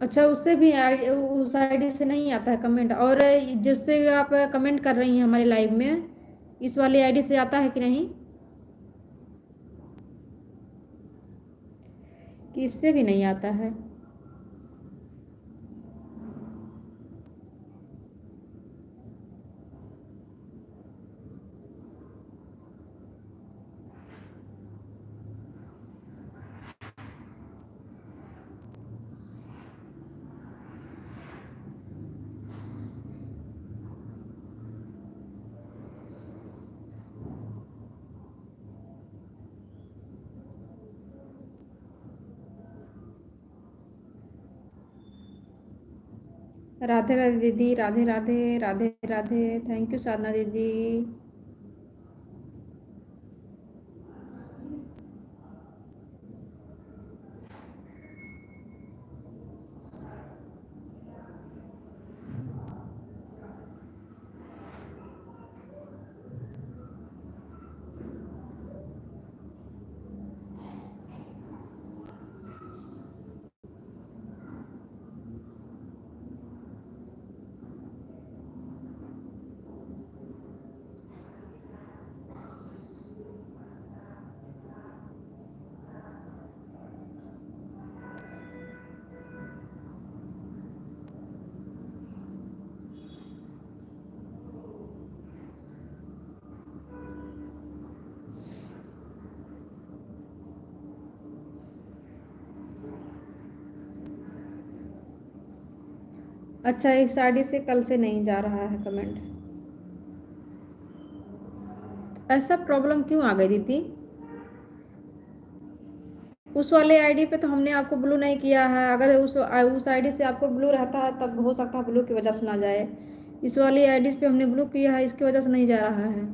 अच्छा, उससे भी उस आईडी से नहीं आता है कमेंट? और जिससे आप कमेंट कर रही हैं हमारे लाइव में, इस वाली आईडी से आता है कि नहीं, कि इससे भी नहीं आता है? राधे राधे दीदी, राधे राधे, राधे राधे, थैंक यू साधना दीदी। अच्छा, इस आईडी से कल से नहीं जा रहा है कमेंट? ऐसा प्रॉब्लम क्यों आ गई दीदी? उस वाले आईडी पे तो हमने आपको ब्लू नहीं किया है। अगर उस आईडी से आपको ब्लू रहता है तब हो सकता है ब्लू की वजह से ना जाए। इस वाली आईडी पे हमने ब्लू किया है, इसकी वजह से नहीं जा रहा है।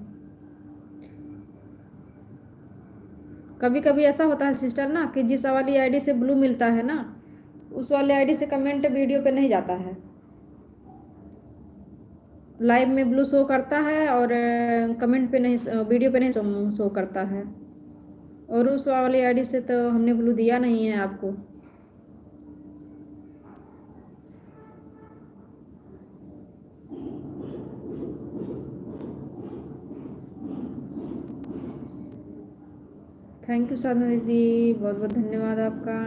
कभी कभी ऐसा होता है सिस्टर ना, कि जिस वाली आईडी से ब्लू मिलता है ना, उस वाले आईडी से कमेंट वीडियो पे नहीं जाता है। लाइव में ब्लू शो करता है और कमेंट पे नहीं, वीडियो पे नहीं शो करता है। और उस वाली आईडी से तो हमने ब्लू दिया नहीं है आपको। थैंक यू साधना दीदी, बहुत बहुत धन्यवाद आपका।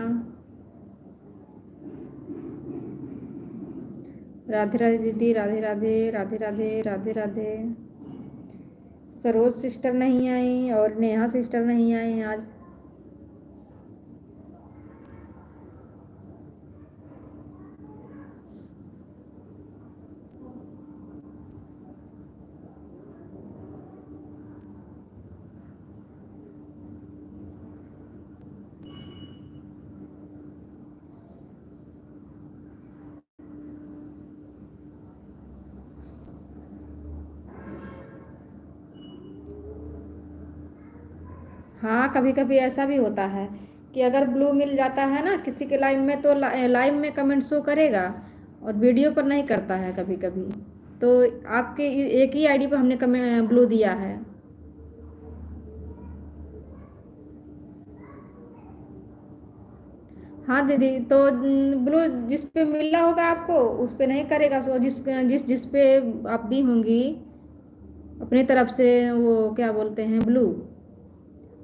राधे राधे दीदी, राधे राधे, राधे राधे, राधे राधे। सरोज सिस्टर नहीं आई और नेहा सिस्टर नहीं आई आज। हाँ, कभी कभी ऐसा भी होता है कि अगर ब्लू मिल जाता है ना किसी के लाइव में, तो लाइव में कमेंट शो करेगा और वीडियो पर नहीं करता है कभी कभी। तो आपके एक ही आईडी पर हमने कमेंट ब्लू दिया है। हाँ दीदी, तो ब्लू जिस पे मिला होगा आपको उस पे नहीं करेगा। सो जिस जिस जिस पे आप दी होंगी अपनी तरफ से, वो क्या बोलते हैं, ब्लू,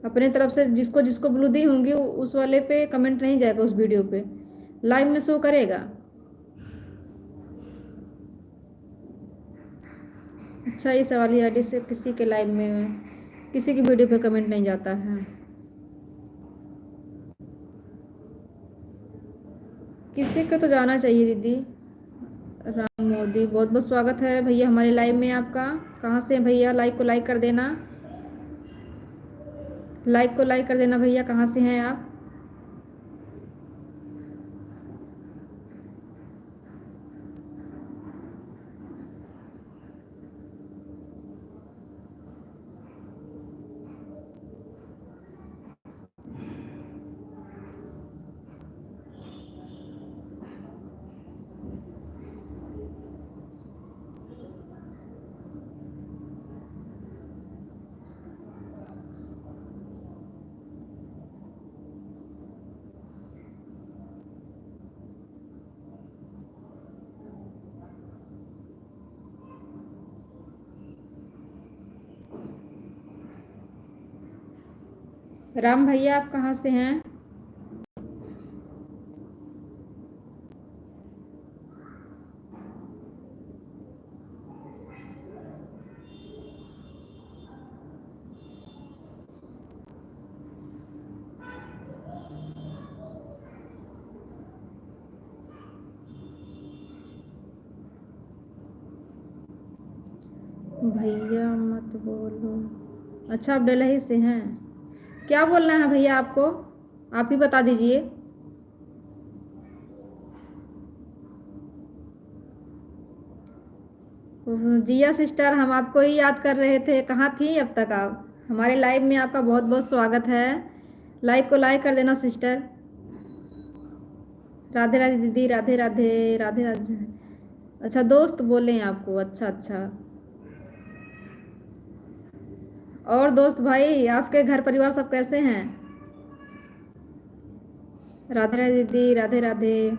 अपने तरफ से जिसको जिसको ब्लू दी होंगी उस वाले पे कमेंट नहीं जाएगा, उस वीडियो पे लाइव में शो करेगा। अच्छा, इस वाली आईडी से किसी के लाइव में, किसी की वीडियो पर कमेंट नहीं जाता है। किसी को तो जाना चाहिए दीदी। राम मोदी, बहुत बहुत स्वागत है भैया हमारे लाइव में आपका। कहाँ से हैं भैया? लाइक को लाइक कर देना, लाइक को लाइक कर देना भैया, कहाँ से हैं आप? राम भैया आप कहाँ से हैं? भैया मत बोलो। अच्छा आप डेल्ही से हैं। क्या बोलना है भैया आपको? आप ही बता दीजिए। जिया सिस्टर हम आपको ही याद कर रहे थे, कहाँ थी अब तक आप? हमारे लाइव में आपका बहुत बहुत स्वागत है। लाइव को लाइक कर देना सिस्टर। राधे राधे दीदी, राधे राधे, राधे राधे। अच्छा दोस्त बोले हैं आपको, अच्छा अच्छा। और दोस्त भाई आपके घर परिवार सब कैसे हैं? राधे राधे दीदी, राधे राधे।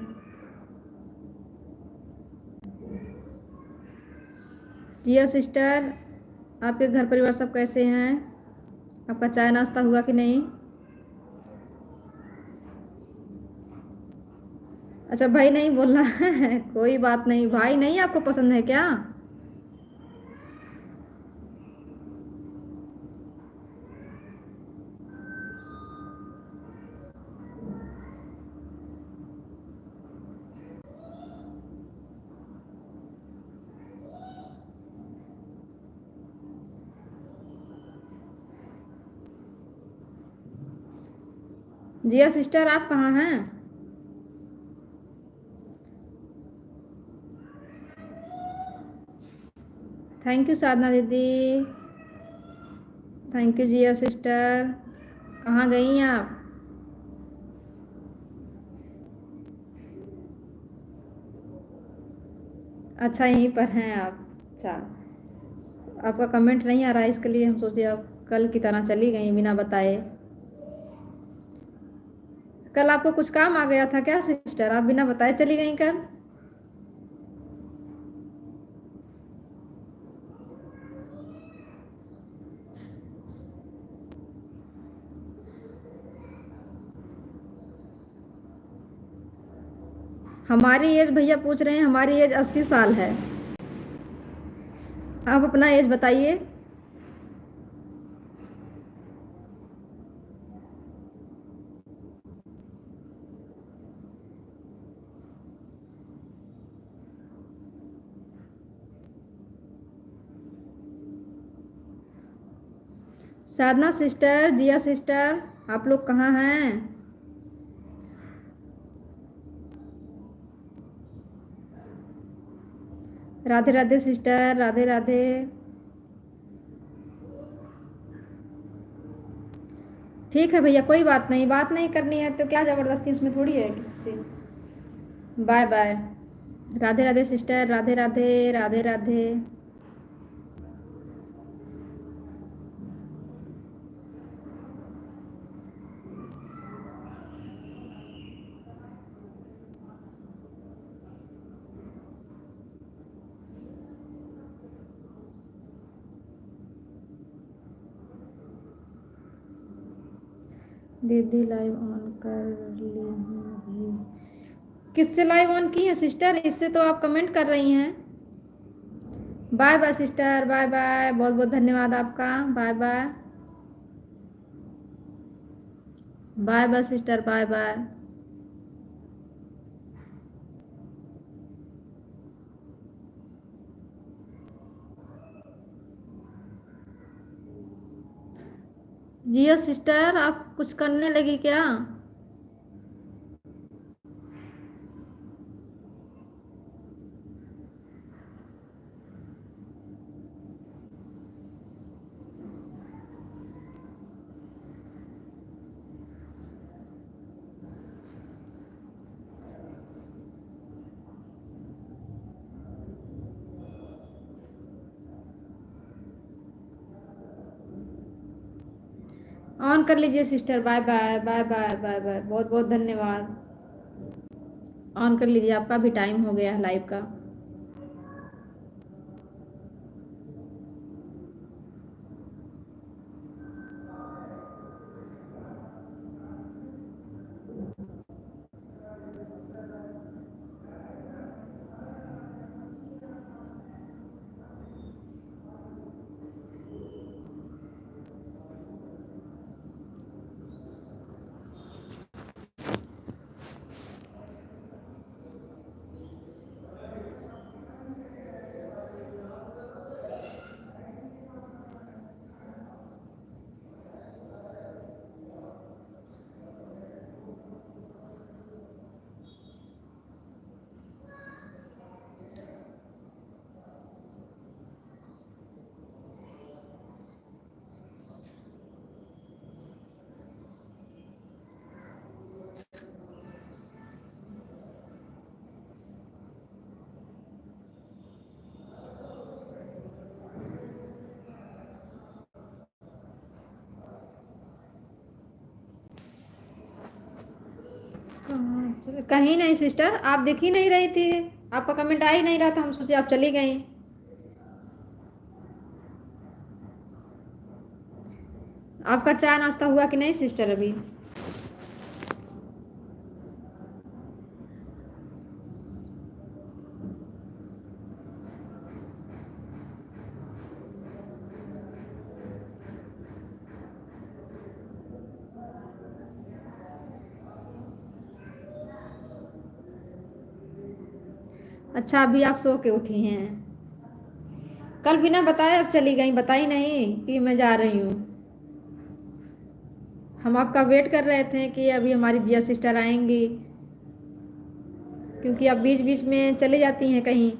जिया सिस्टर आपके घर परिवार सब कैसे हैं? आपका चाय नाश्ता हुआ कि नहीं? अच्छा भाई नहीं बोलना है कोई बात नहीं। भाई नहीं आपको पसंद है क्या? जिया सिस्टर आप कहाँ हैं? थैंक यू साधना दीदी। Thank you Jiya sister. कहाँ गई आप? अच्छा यहीं पर हैं आप। अच्छा आपका कमेंट नहीं आ रहा है, इसके लिए हम सोचे आप कल की तरह चली गई बिना बताए। कल आपको कुछ काम आ गया था क्या सिस्टर? आप बिना बताए चली गई कल? हमारी एज भैया पूछ रहे हैं, हमारी एज 80 साल है। आप अपना एज बताइए। साधना सिस्टर, जिया सिस्टर आप लोग कहाँ हैं? राधे राधे सिस्टर, राधे राधे। ठीक है भैया कोई बात नहीं, बात नहीं करनी है तो क्या ज़बरदस्ती इसमें थोड़ी है किसी से। Bye bye. Radhe Radhe sister, Radhe Radhe, Radhe Radhe. दीदी लाइव ऑन कर ली हूँ अभी। किससे लाइव ऑन की है सिस्टर? इससे तो आप कमेंट कर रही हैं। Bye bye sister, bye bye, बहुत बहुत धन्यवाद आपका। Bye bye. Bye bye sister, bye bye. जियो सिस्टर आप कुछ करने लगी क्या? ऑन कर लीजिए sister. Bye bye, bye bye, bye bye, बहुत बहुत धन्यवाद। ऑन कर लीजिए, आपका भी टाइम हो गया है लाइव का। कहीं नहीं सिस्टर, आप दिख ही नहीं रही थी, आपका कमेंट आ ही नहीं रहा था, हम सोचे आप चली गई। आपका चाय नाश्ता हुआ कि नहीं सिस्टर अभी? अच्छा, अभी आप सो के उठी हैं? कल बिना बताए अब चली गई, बताई नहीं कि मैं जा रही हूँ। हम आपका वेट कर रहे थे कि अभी हमारी जिया सिस्टर आएंगी, क्योंकि आप बीच बीच में चली जाती हैं कहीं।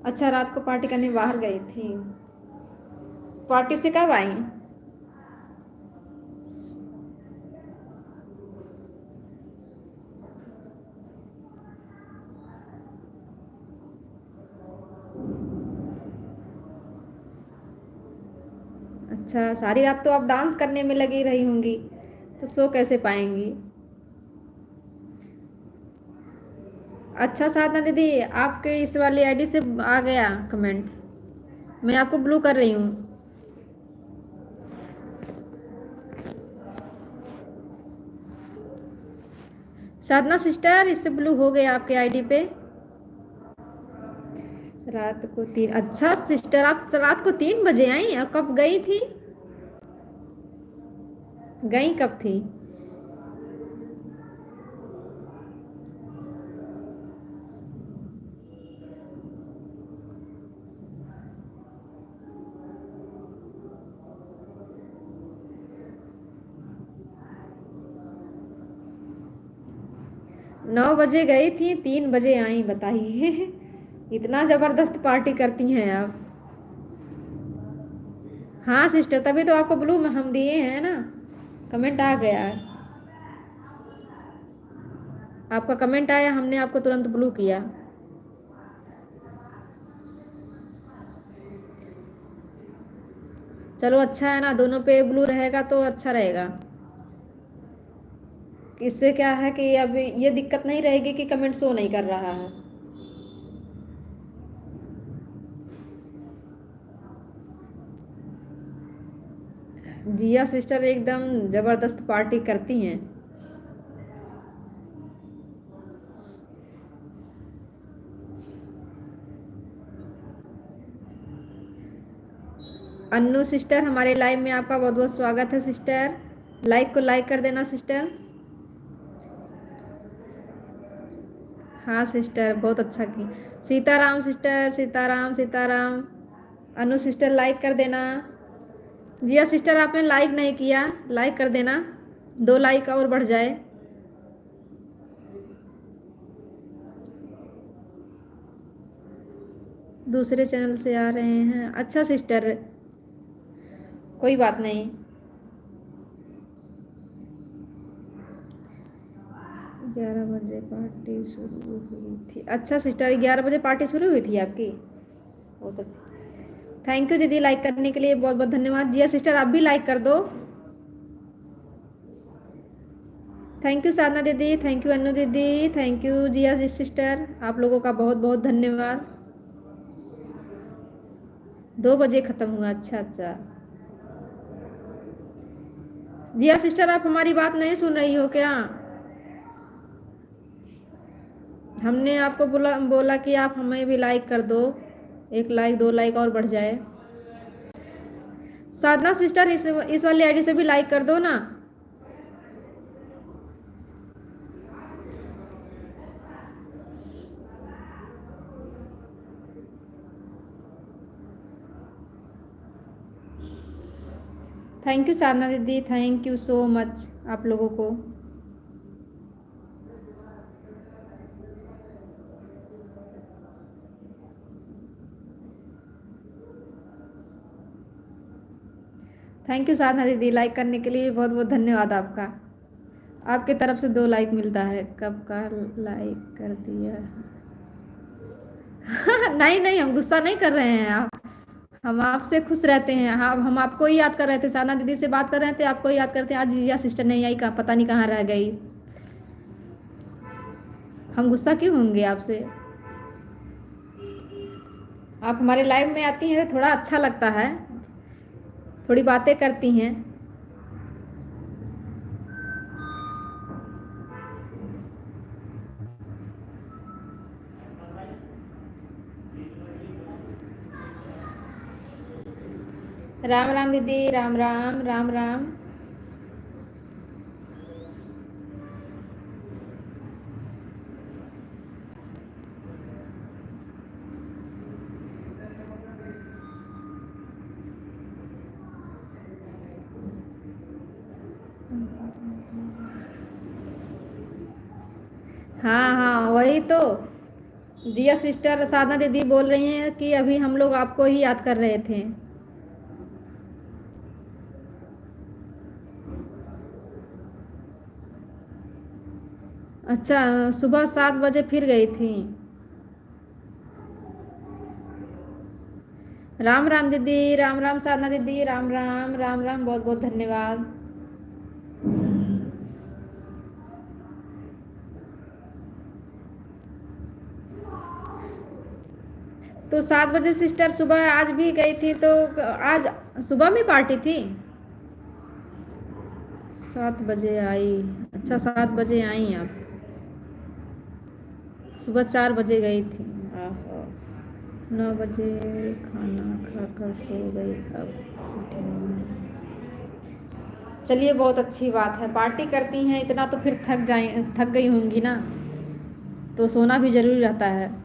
अच्छा, रात को पार्टी करने बाहर गई थी? पार्टी से कब आई? अच्छा, सारी रात तो आप डांस करने में लगी रही होंगी, तो सो कैसे पाएंगी? अच्छा साधना दीदी, आपके इस वाली आईडी से आ गया कमेंट, मैं आपको ब्लू कर रही हूँ। साधना सिस्टर, इससे ब्लू हो गया आपके आईडी पे। रात को 3? अच्छा सिस्टर, आप रात को 3 बजे आई, और कब गई थी? गई कब थी? नौ बजे गई थी, 3 बजे आई, बताइए। इतना जबरदस्त पार्टी करती हैं आप। हाँ सिस्टर, तभी तो आपको ब्लू में हम दिए हैं ना, कमेंट आ गया है। आपका कमेंट आया, हमने आपको तुरंत ब्लू किया। चलो अच्छा है ना, दोनों पे ब्लू रहेगा तो अच्छा रहेगा। इससे क्या है कि अब ये दिक्कत नहीं रहेगी कि कमेंट शो नहीं कर रहा है। जिया सिस्टर एकदम जबरदस्त पार्टी करती हैं। अन्नू सिस्टर, हमारे लाइव में आपका बहुत बहुत स्वागत है सिस्टर। लाइक को लाइक कर देना सिस्टर। हाँ सिस्टर, बहुत अच्छा की। सीताराम सिस्टर, सीताराम सीताराम। अनु सिस्टर लाइक कर देना। जिया सिस्टर, आपने लाइक नहीं किया, लाइक कर देना, 2 लाइक और बढ़ जाए। दूसरे चैनल से आ रहे हैं, अच्छा सिस्टर, कोई बात नहीं। 11 बजे पार्टी शुरू हुई थी? अच्छा सिस्टर, 11 बजे पार्टी शुरू हुई थी आपकी? बहुत अच्छा, थैंक यू दीदी, लाइक करने के लिए बहुत बहुत धन्यवाद। जिया सिस्टर, आप भी लाइक कर दो। थैंक यू साधना दीदी, थैंक यू अनु दीदी, थैंक यू जिया सिस्टर, आप लोगों का बहुत बहुत धन्यवाद। 2 बजे ख़त्म हुआ? अच्छा अच्छा। जिया सिस्टर, आप हमारी बात नहीं सुन रही हो क्या? हमने आपको बोला बोला कि आप हमें भी लाइक कर दो, 1 लाइक 2 लाइक और बढ़ जाए। साधना सिस्टर, इस वाली आईडी से भी लाइक कर दो ना। थैंक यू साधना दीदी, थैंक यू सो मच आप लोगों को। थैंक यू साधना दीदी, लाइक करने के लिए बहुत बहुत धन्यवाद आपका। आपके तरफ से 2 लाइक मिलता है। कब का लाइक कर दिया? नहीं नहीं, हम गुस्सा नहीं कर रहे हैं। आप हम आपसे खुश रहते हैं। हाँ, हम आपको ही याद कर रहे थे। साधना दीदी से बात कर रहे थे, आपको ही याद करते हैं। आज रिया सिस्टर नहीं आई, कहाँ पता नहीं कहाँ रह गई। हम गुस्सा क्यों होंगे आपसे? आप हमारे लाइव में आती हैं तो थोड़ा अच्छा लगता है, थोड़ी बातें करती हैं। राम राम दीदी, राम राम राम राम। हाँ हाँ, वही तो। जिया सिस्टर साधना दीदी बोल रही हैं कि अभी हम लोग आपको ही याद कर रहे थे। अच्छा, सुबह 7 बजे फिर गई थी। राम राम दीदी, राम राम साधना दीदी, राम राम राम राम, बहुत बहुत धन्यवाद। तो 7 बजे सिस्टर सुबह आज भी गई थी, तो आज सुबह में पार्टी थी। 7 बजे आई। अच्छा, 7 बजे आई आप। सुबह 4 बजे गई थी। आहो, 9 बजे खाना खाकर सो गई, अब उठी हूँ। चलिए, बहुत अच्छी बात है। पार्टी करती हैं इतना तो फिर थक गई होंगी ना, तो सोना भी जरूरी रहता है।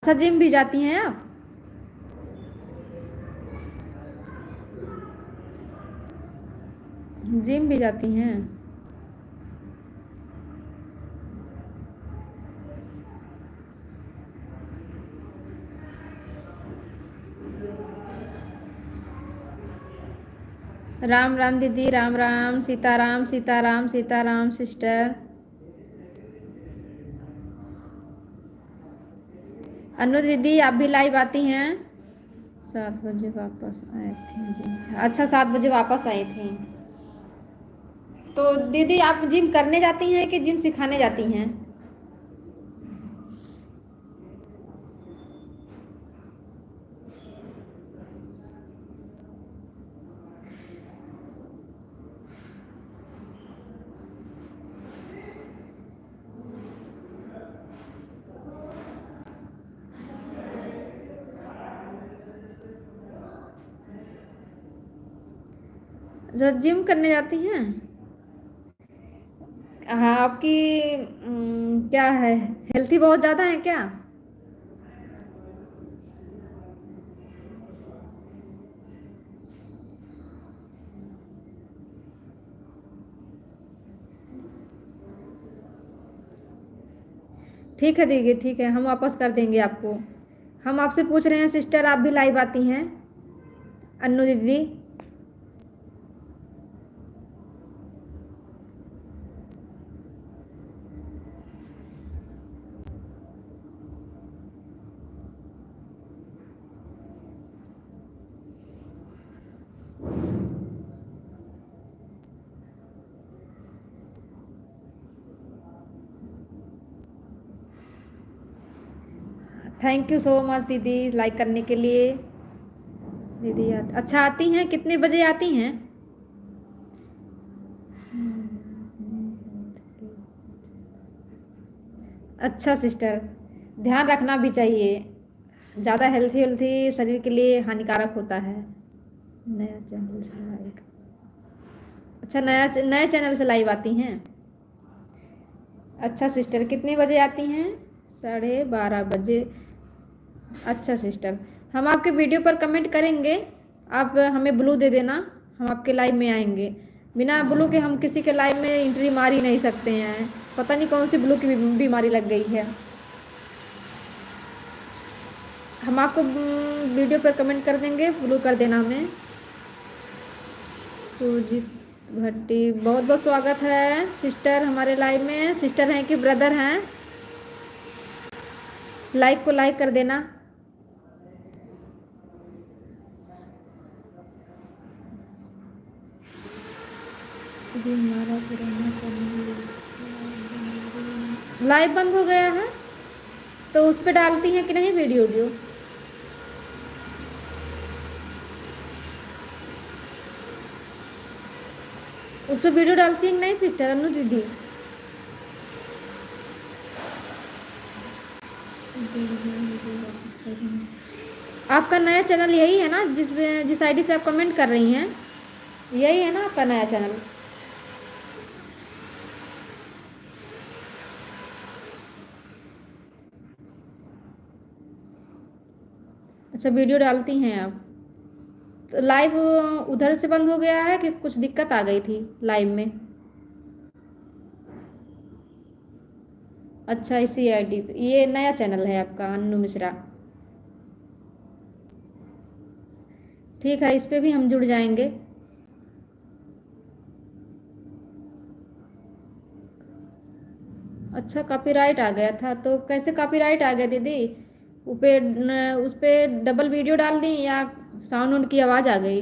अच्छा, जिम भी जाती हैं आप? जिम भी जाती हैं? राम राम दीदी, राम राम, सीताराम सीताराम सीताराम सिस्टर। अनु दीदी, आप भी लाइव आती हैं? 7 बजे वापस आए थे जिम से। अच्छा, 7 बजे वापस आई थी। तो दीदी, आप जिम करने जाती हैं कि जिम सिखाने जाती हैं? जो जिम करने जाती हैं? हाँ, आपकी क्या है, हेल्थी बहुत ज़्यादा है क्या? ठीक है दीदी, ठीक है, हम वापस कर देंगे आपको। हम आपसे पूछ रहे हैं सिस्टर, आप भी लाइव आती हैं? अन्नू दीदी। थैंक यू सो मच दीदी, लाइक करने के लिए। दीदी अच्छा आती हैं? कितने बजे आती हैं? अच्छा सिस्टर, ध्यान रखना भी चाहिए। ज़्यादा हेल्थी हेल्थी शरीर के लिए हानिकारक होता है। नया चैनल से लाइव। अच्छा, नए चैनल से लाइव आती हैं? अच्छा सिस्टर, कितने बजे आती हैं? 12:30 बजे। अच्छा सिस्टर, हम आपके वीडियो पर कमेंट करेंगे आप हमें ब्लू दे देना, हम आपके लाइव में आएंगे। बिना ब्लू के हम किसी के लाइव में एंट्री मार ही नहीं सकते हैं। पता नहीं कौन सी ब्लू की बीमारी लग गई है। हम आपको वीडियो पर कमेंट कर देंगे, ब्लू कर देना हमें। सुजीत भट्टी, बहुत बहुत स्वागत है सिस्टर हमारे लाइव में। सिस्टर हैं कि ब्रदर हैं? लाइक को लाइक कर देना। हमारा पुराना लाइव बंद हो गया है तो उस पर डालती हैं कि नहीं वीडियो? उस पर वीडियो डालती हैं कि नहीं सिस्टर अनु दीदी? आपका नया चैनल यही है ना, जिस आईडी से आप कमेंट कर रही हैं? यही है ना आपका नया चैनल? अच्छा, वीडियो डालती हैं आप। तो लाइव उधर से बंद हो गया है कि कुछ दिक्कत आ गई थी लाइव में? अच्छा, इसी आईडी पे ये नया चैनल है आपका अन्नू मिश्रा? ठीक है, इस पे भी हम जुड़ जाएंगे। अच्छा, कॉपीराइट आ गया था तो कैसे कॉपीराइट आ गया दीदी? उस पे डबल वीडियो डाल दी या साउंड उंड की आवाज़ आ गई?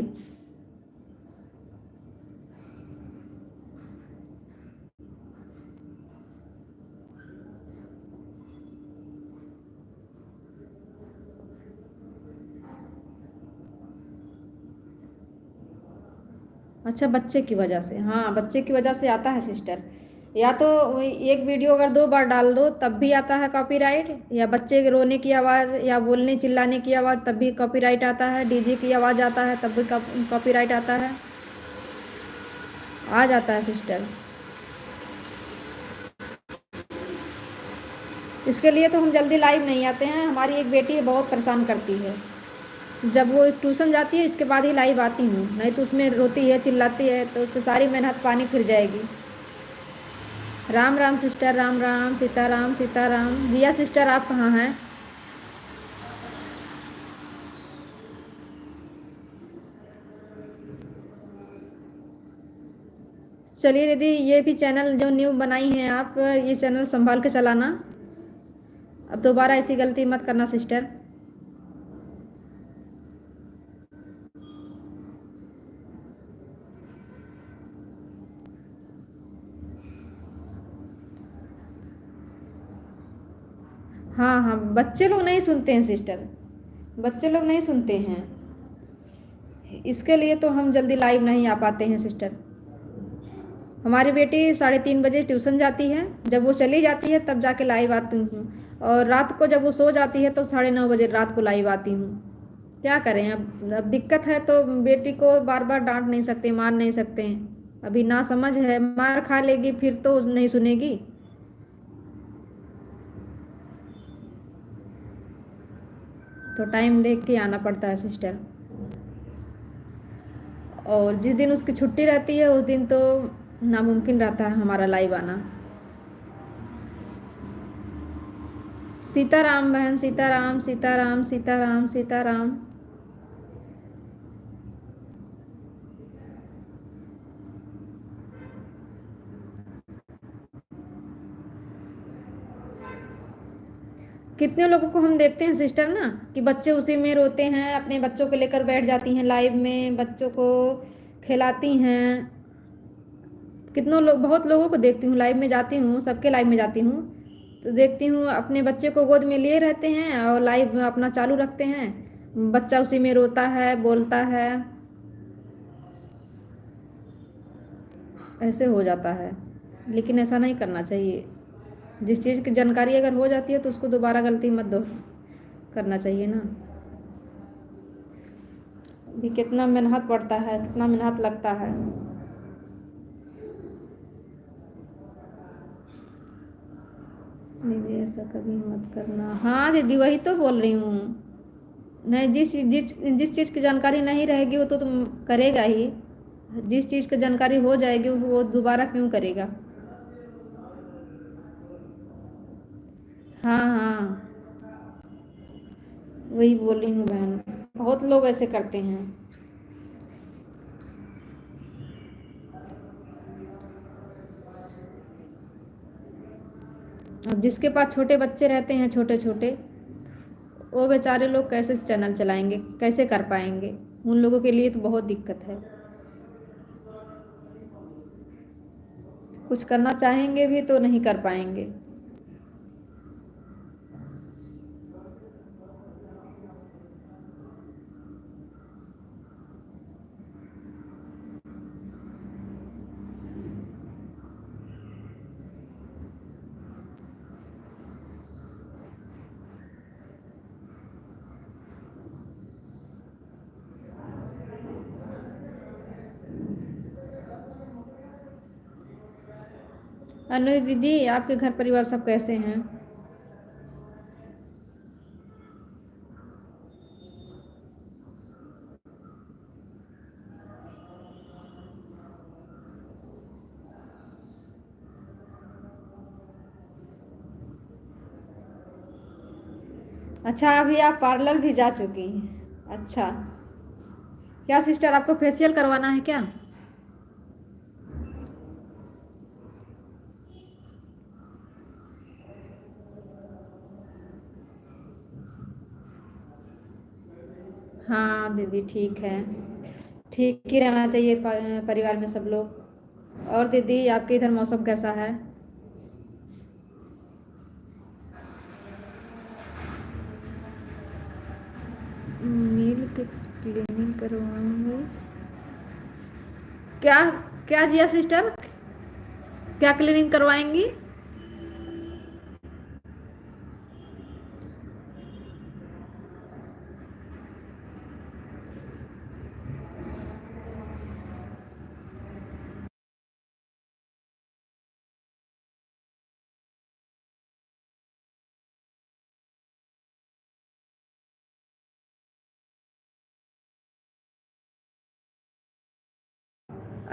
अच्छा, बच्चे की वजह से। हाँ, बच्चे की वजह से आता है सिस्टर। या तो एक वीडियो अगर 2 बार डाल दो तब भी आता है कॉपीराइट, या बच्चे के रोने की आवाज़ या बोलने चिल्लाने की आवाज़ तब भी कॉपीराइट आता है, डीजे की आवाज़ आता है तब भी कॉपीराइट आता है। आ जाता है सिस्टर। इसके लिए तो हम जल्दी लाइव नहीं आते हैं। हमारी एक बेटी बहुत परेशान करती है। जब वो ट्यूशन जाती है इसके बाद ही लाइव आती हूँ, नहीं तो उसमें रोती है चिल्लाती है तो उससे सारी मेहनत पानी फिर जाएगी। राम राम सिस्टर, राम राम, सीताराम सीताराम। जिया सिस्टर, आप कहाँ हैं? चलिए दीदी, ये भी चैनल जो न्यू बनाई हैं आप, ये चैनल संभाल के चलाना। अब दोबारा ऐसी गलती मत करना सिस्टर। हाँ हाँ, बच्चे लोग नहीं सुनते हैं सिस्टर, बच्चे लोग नहीं सुनते हैं। इसके लिए तो हम जल्दी लाइव नहीं आ पाते हैं सिस्टर। हमारी बेटी 3:30 बजे ट्यूशन जाती है, जब वो चली जाती है तब जाके लाइव आती हूँ। और रात को जब वो सो जाती है तो 9:30 बजे रात को लाइव आती हूँ। क्या करें, अब दिक्कत है तो बेटी को बार बार डांट नहीं सकते, मार नहीं सकते हैं। अभी ना समझ है, मार खा लेगी फिर तो नहीं सुनेगी। तो टाइम देख के आना पड़ता है सिस्टर। और जिस दिन उसकी छुट्टी रहती है उस दिन तो नामुमकिन रहता है हमारा लाइव आना। सीताराम बहन, सीताराम सीताराम सीताराम सीताराम। कितने लोगों को हम देखते हैं सिस्टर ना कि बच्चे उसी में रोते हैं, अपने बच्चों को लेकर बैठ जाती हैं लाइव में, बच्चों को खिलाती हैं। कितनों लोग, बहुत लोगों को देखती हूँ, लाइव में जाती हूँ, सबके लाइव में जाती हूँ तो देखती हूँ अपने बच्चे को गोद में लिए रहते हैं और लाइव अपना चालू रखते हैं, बच्चा उसी में रोता है, बोलता है। ऐसे हो जाता है, लेकिन ऐसा नहीं करना चाहिए। जिस चीज़ की जानकारी अगर हो जाती है तो उसको दोबारा गलती मत दो करना चाहिए ना। भी कितना मेहनत पड़ता है, कितना मेहनत लगता है। दीदी ऐसा कभी मत करना। हाँ दीदी, वही तो बोल रही हूँ। नहीं, जिस जिस जिस चीज़ की जानकारी नहीं रहेगी वो तो तुम करेगा ही। जिस चीज़ की जानकारी हो जाएगी वो दोबारा क्यों करेगा। हाँ हाँ, वही बोल रही हूँ बहन, बहुत लोग ऐसे करते हैं। अब जिसके पास छोटे बच्चे रहते हैं, छोटे छोटे, वो बेचारे लोग कैसे चैनल चलाएंगे, कैसे कर पाएंगे। उन लोगों के लिए तो बहुत दिक्कत है। कुछ करना चाहेंगे भी तो नहीं कर पाएंगे। अनु दीदी, आपके घर परिवार सब कैसे हैं? अच्छा, अभी आप पार्लर भी जा चुकी हैं? अच्छा। क्या सिस्टर, आपको फेशियल करवाना है क्या? हाँ दीदी, ठीक है। ठीक ही रहना चाहिए परिवार में सब लोग। और दीदी, आपके इधर मौसम कैसा है? मिल्क क्लीनिंग करवाऊंगी? क्या? क्या जिया सिस्टर, क्या क्लीनिंग करवाएंगी?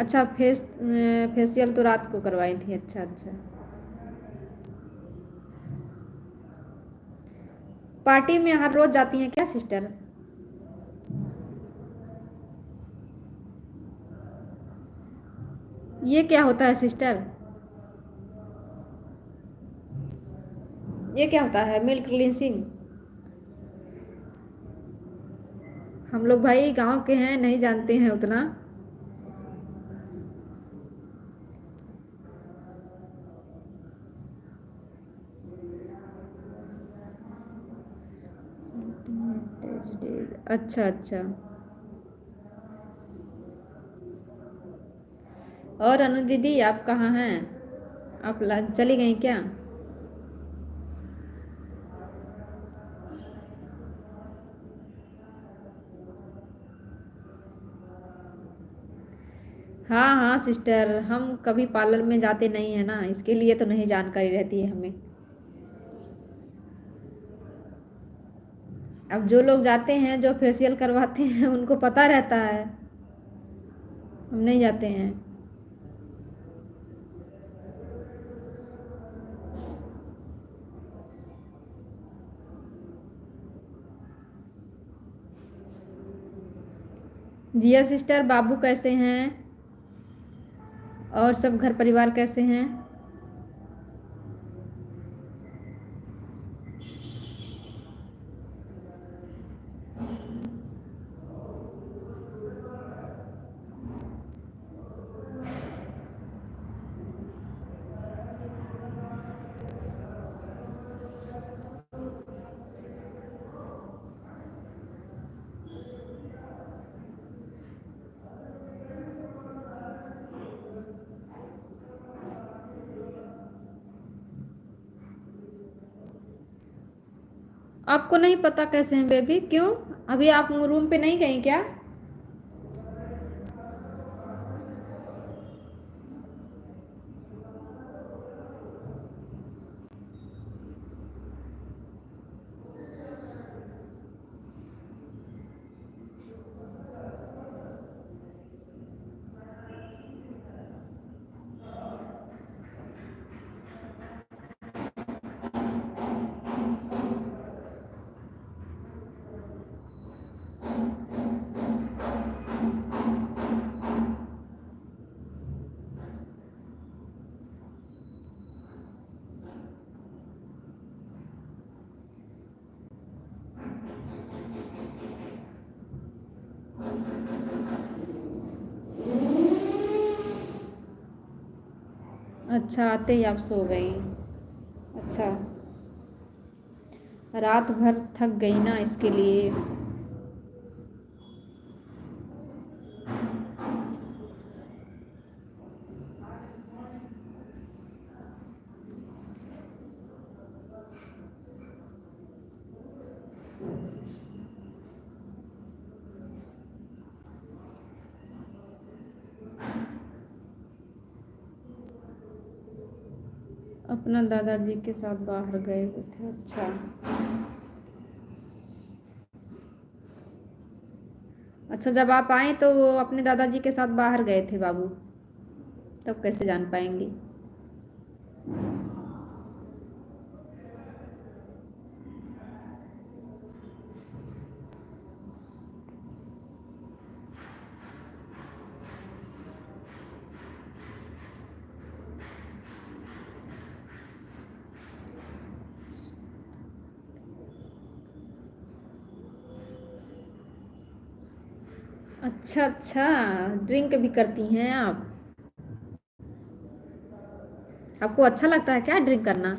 अच्छा, फेशियल तो रात को करवाई थी। अच्छा अच्छा। पार्टी में हर रोज जाती हैं क्या सिस्टर? ये क्या होता है सिस्टर? ये क्या होता है मिल्क क्लींसिंग? हम लोग भाई गांव के हैं, नहीं जानते हैं उतना। अच्छा अच्छा। और अनु दीदी, आप कहाँ हैं? आप चली गई क्या? हाँ हाँ सिस्टर, हम कभी पार्लर में जाते नहीं है ना, इसके लिए तो नहीं जानकारी रहती है हमें। अब जो लोग जाते हैं, जो फेशियल करवाते हैं, उनको पता रहता है। हम नहीं जाते हैं। जिया सिस्टर, बाबू कैसे हैं? और सब घर परिवार कैसे हैं? आपको नहीं पता कैसे हैं बेबी? क्यों? अभी आप रूम पे नहीं गई क्या? अच्छा, आते ही आप सो गई। अच्छा, रात भर थक गई ना इसके लिए। अपना दादाजी के साथ बाहर गए हुए थे। अच्छा। अच्छा, जब आप आए तो वो अपने दादाजी के साथ बाहर गए थे बाबू, तब कैसे जान पाएंगी। अच्छा अच्छा, ड्रिंक भी करती हैं आप। आपको अच्छा लगता है क्या ड्रिंक करना।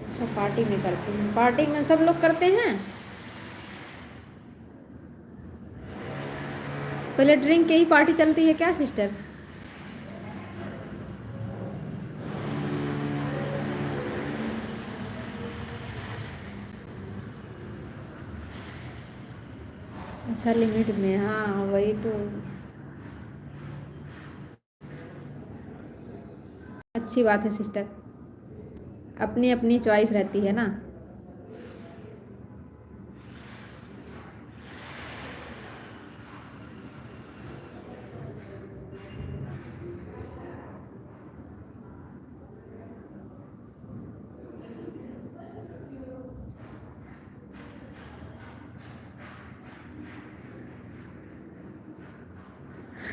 अच्छा, पार्टी में करते हैं, पार्टी में सब लोग करते हैं। पहले ड्रिंक की ही पार्टी चलती है क्या सिस्टर। अच्छा, लिमिट में, हाँ वही तो। अच्छी बात है सिस्टर, अपनी अपनी चॉइस रहती है ना।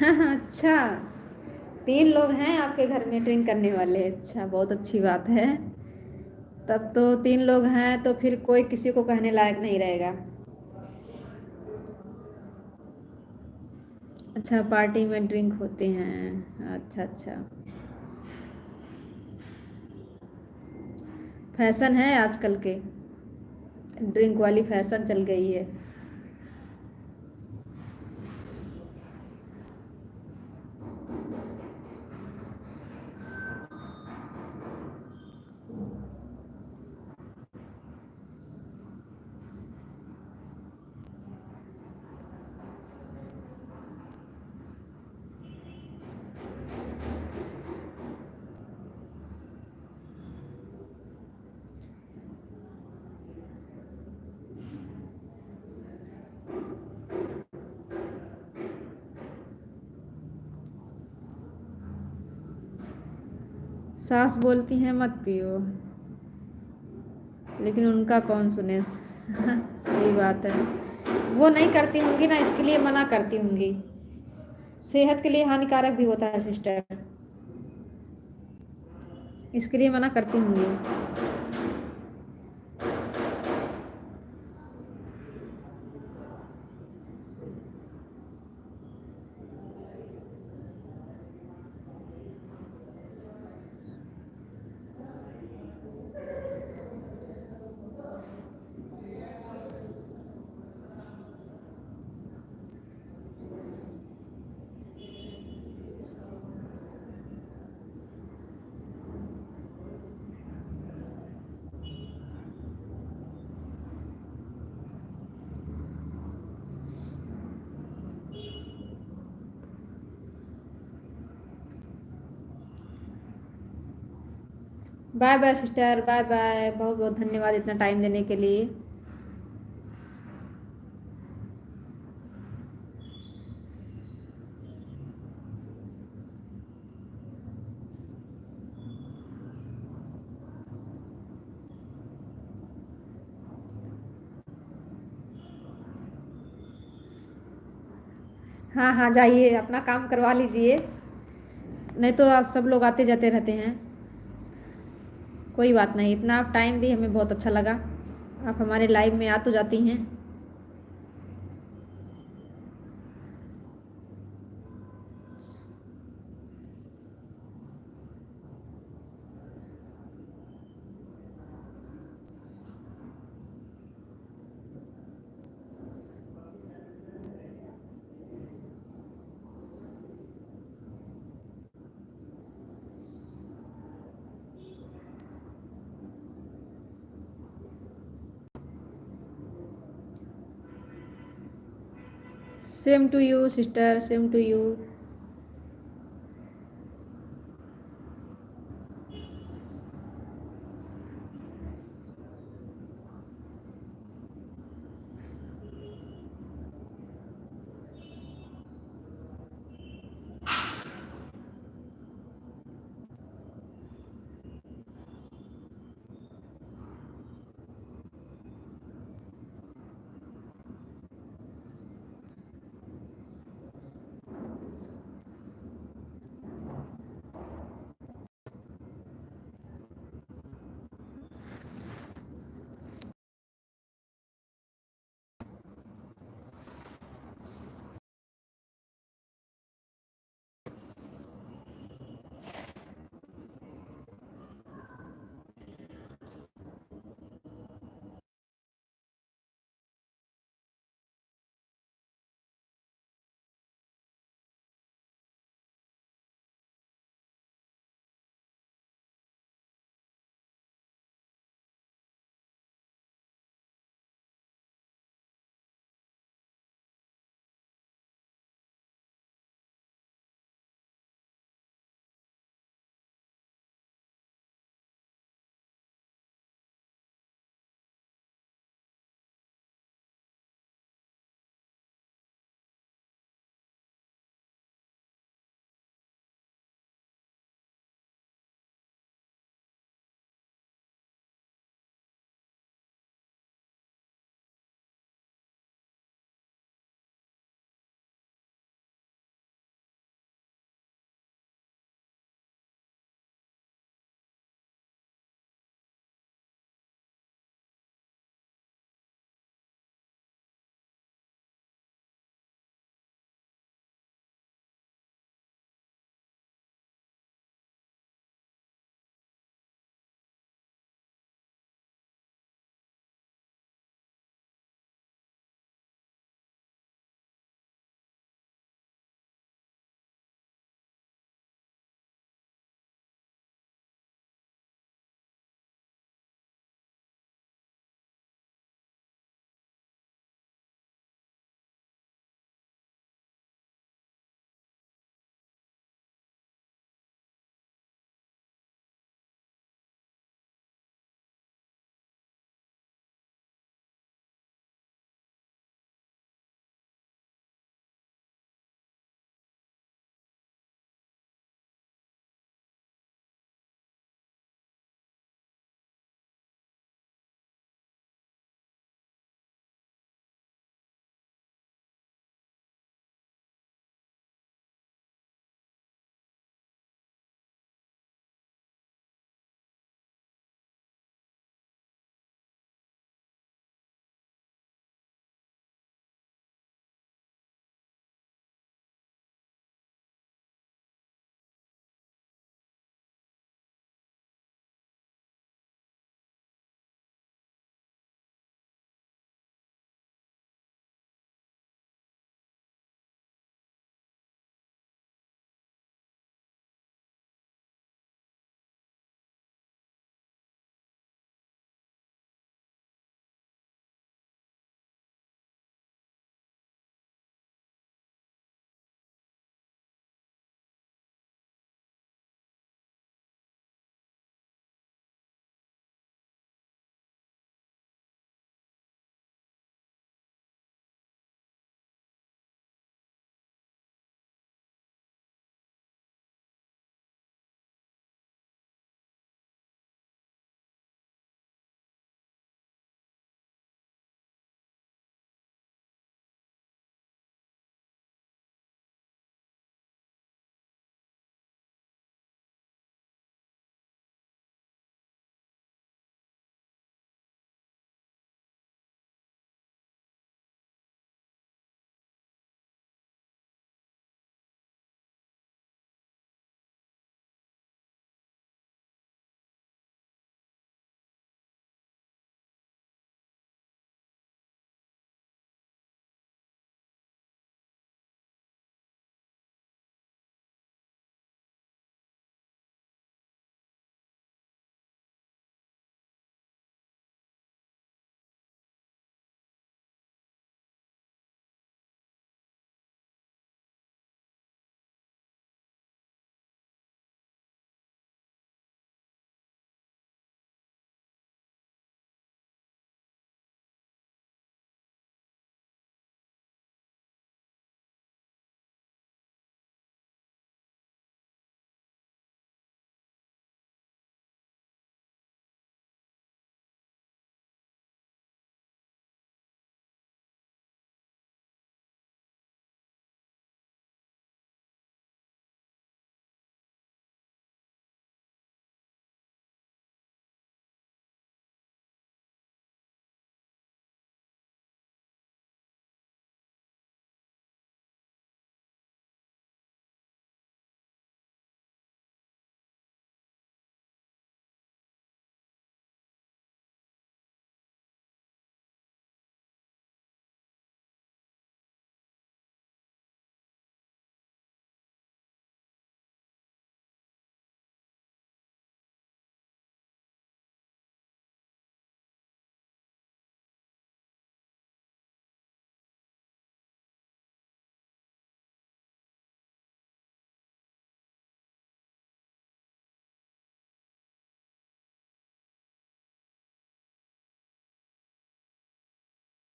अच्छा, 3 लोग हैं आपके घर में ड्रिंक करने वाले। अच्छा, बहुत अच्छी बात है। तब तो 3 लोग हैं तो फिर कोई किसी को कहने लायक नहीं रहेगा। अच्छा, पार्टी में ड्रिंक होते हैं। अच्छा अच्छा, फैशन है आजकल के, ड्रिंक वाली फैशन चल गई है। सास बोलती हैं मत पियो, लेकिन उनका कौन सुने। सही बात है, वो नहीं करती होंगी ना, इसके लिए मना करती होंगी। सेहत के लिए हानिकारक भी होता है सिस्टर, इसके लिए मना करती होंगी। Bye bye sister, bye bye, बहुत बहुत धन्यवाद इतना टाइम देने के लिए। हाँ हाँ, जाइए अपना काम करवा लीजिए, नहीं तो आज सब लोग आते जाते रहते हैं। कोई बात नहीं, इतना आप टाइम दी हमें बहुत अच्छा लगा। आप हमारे लाइव में आ तो जाती हैं। Same to you sister, same to you.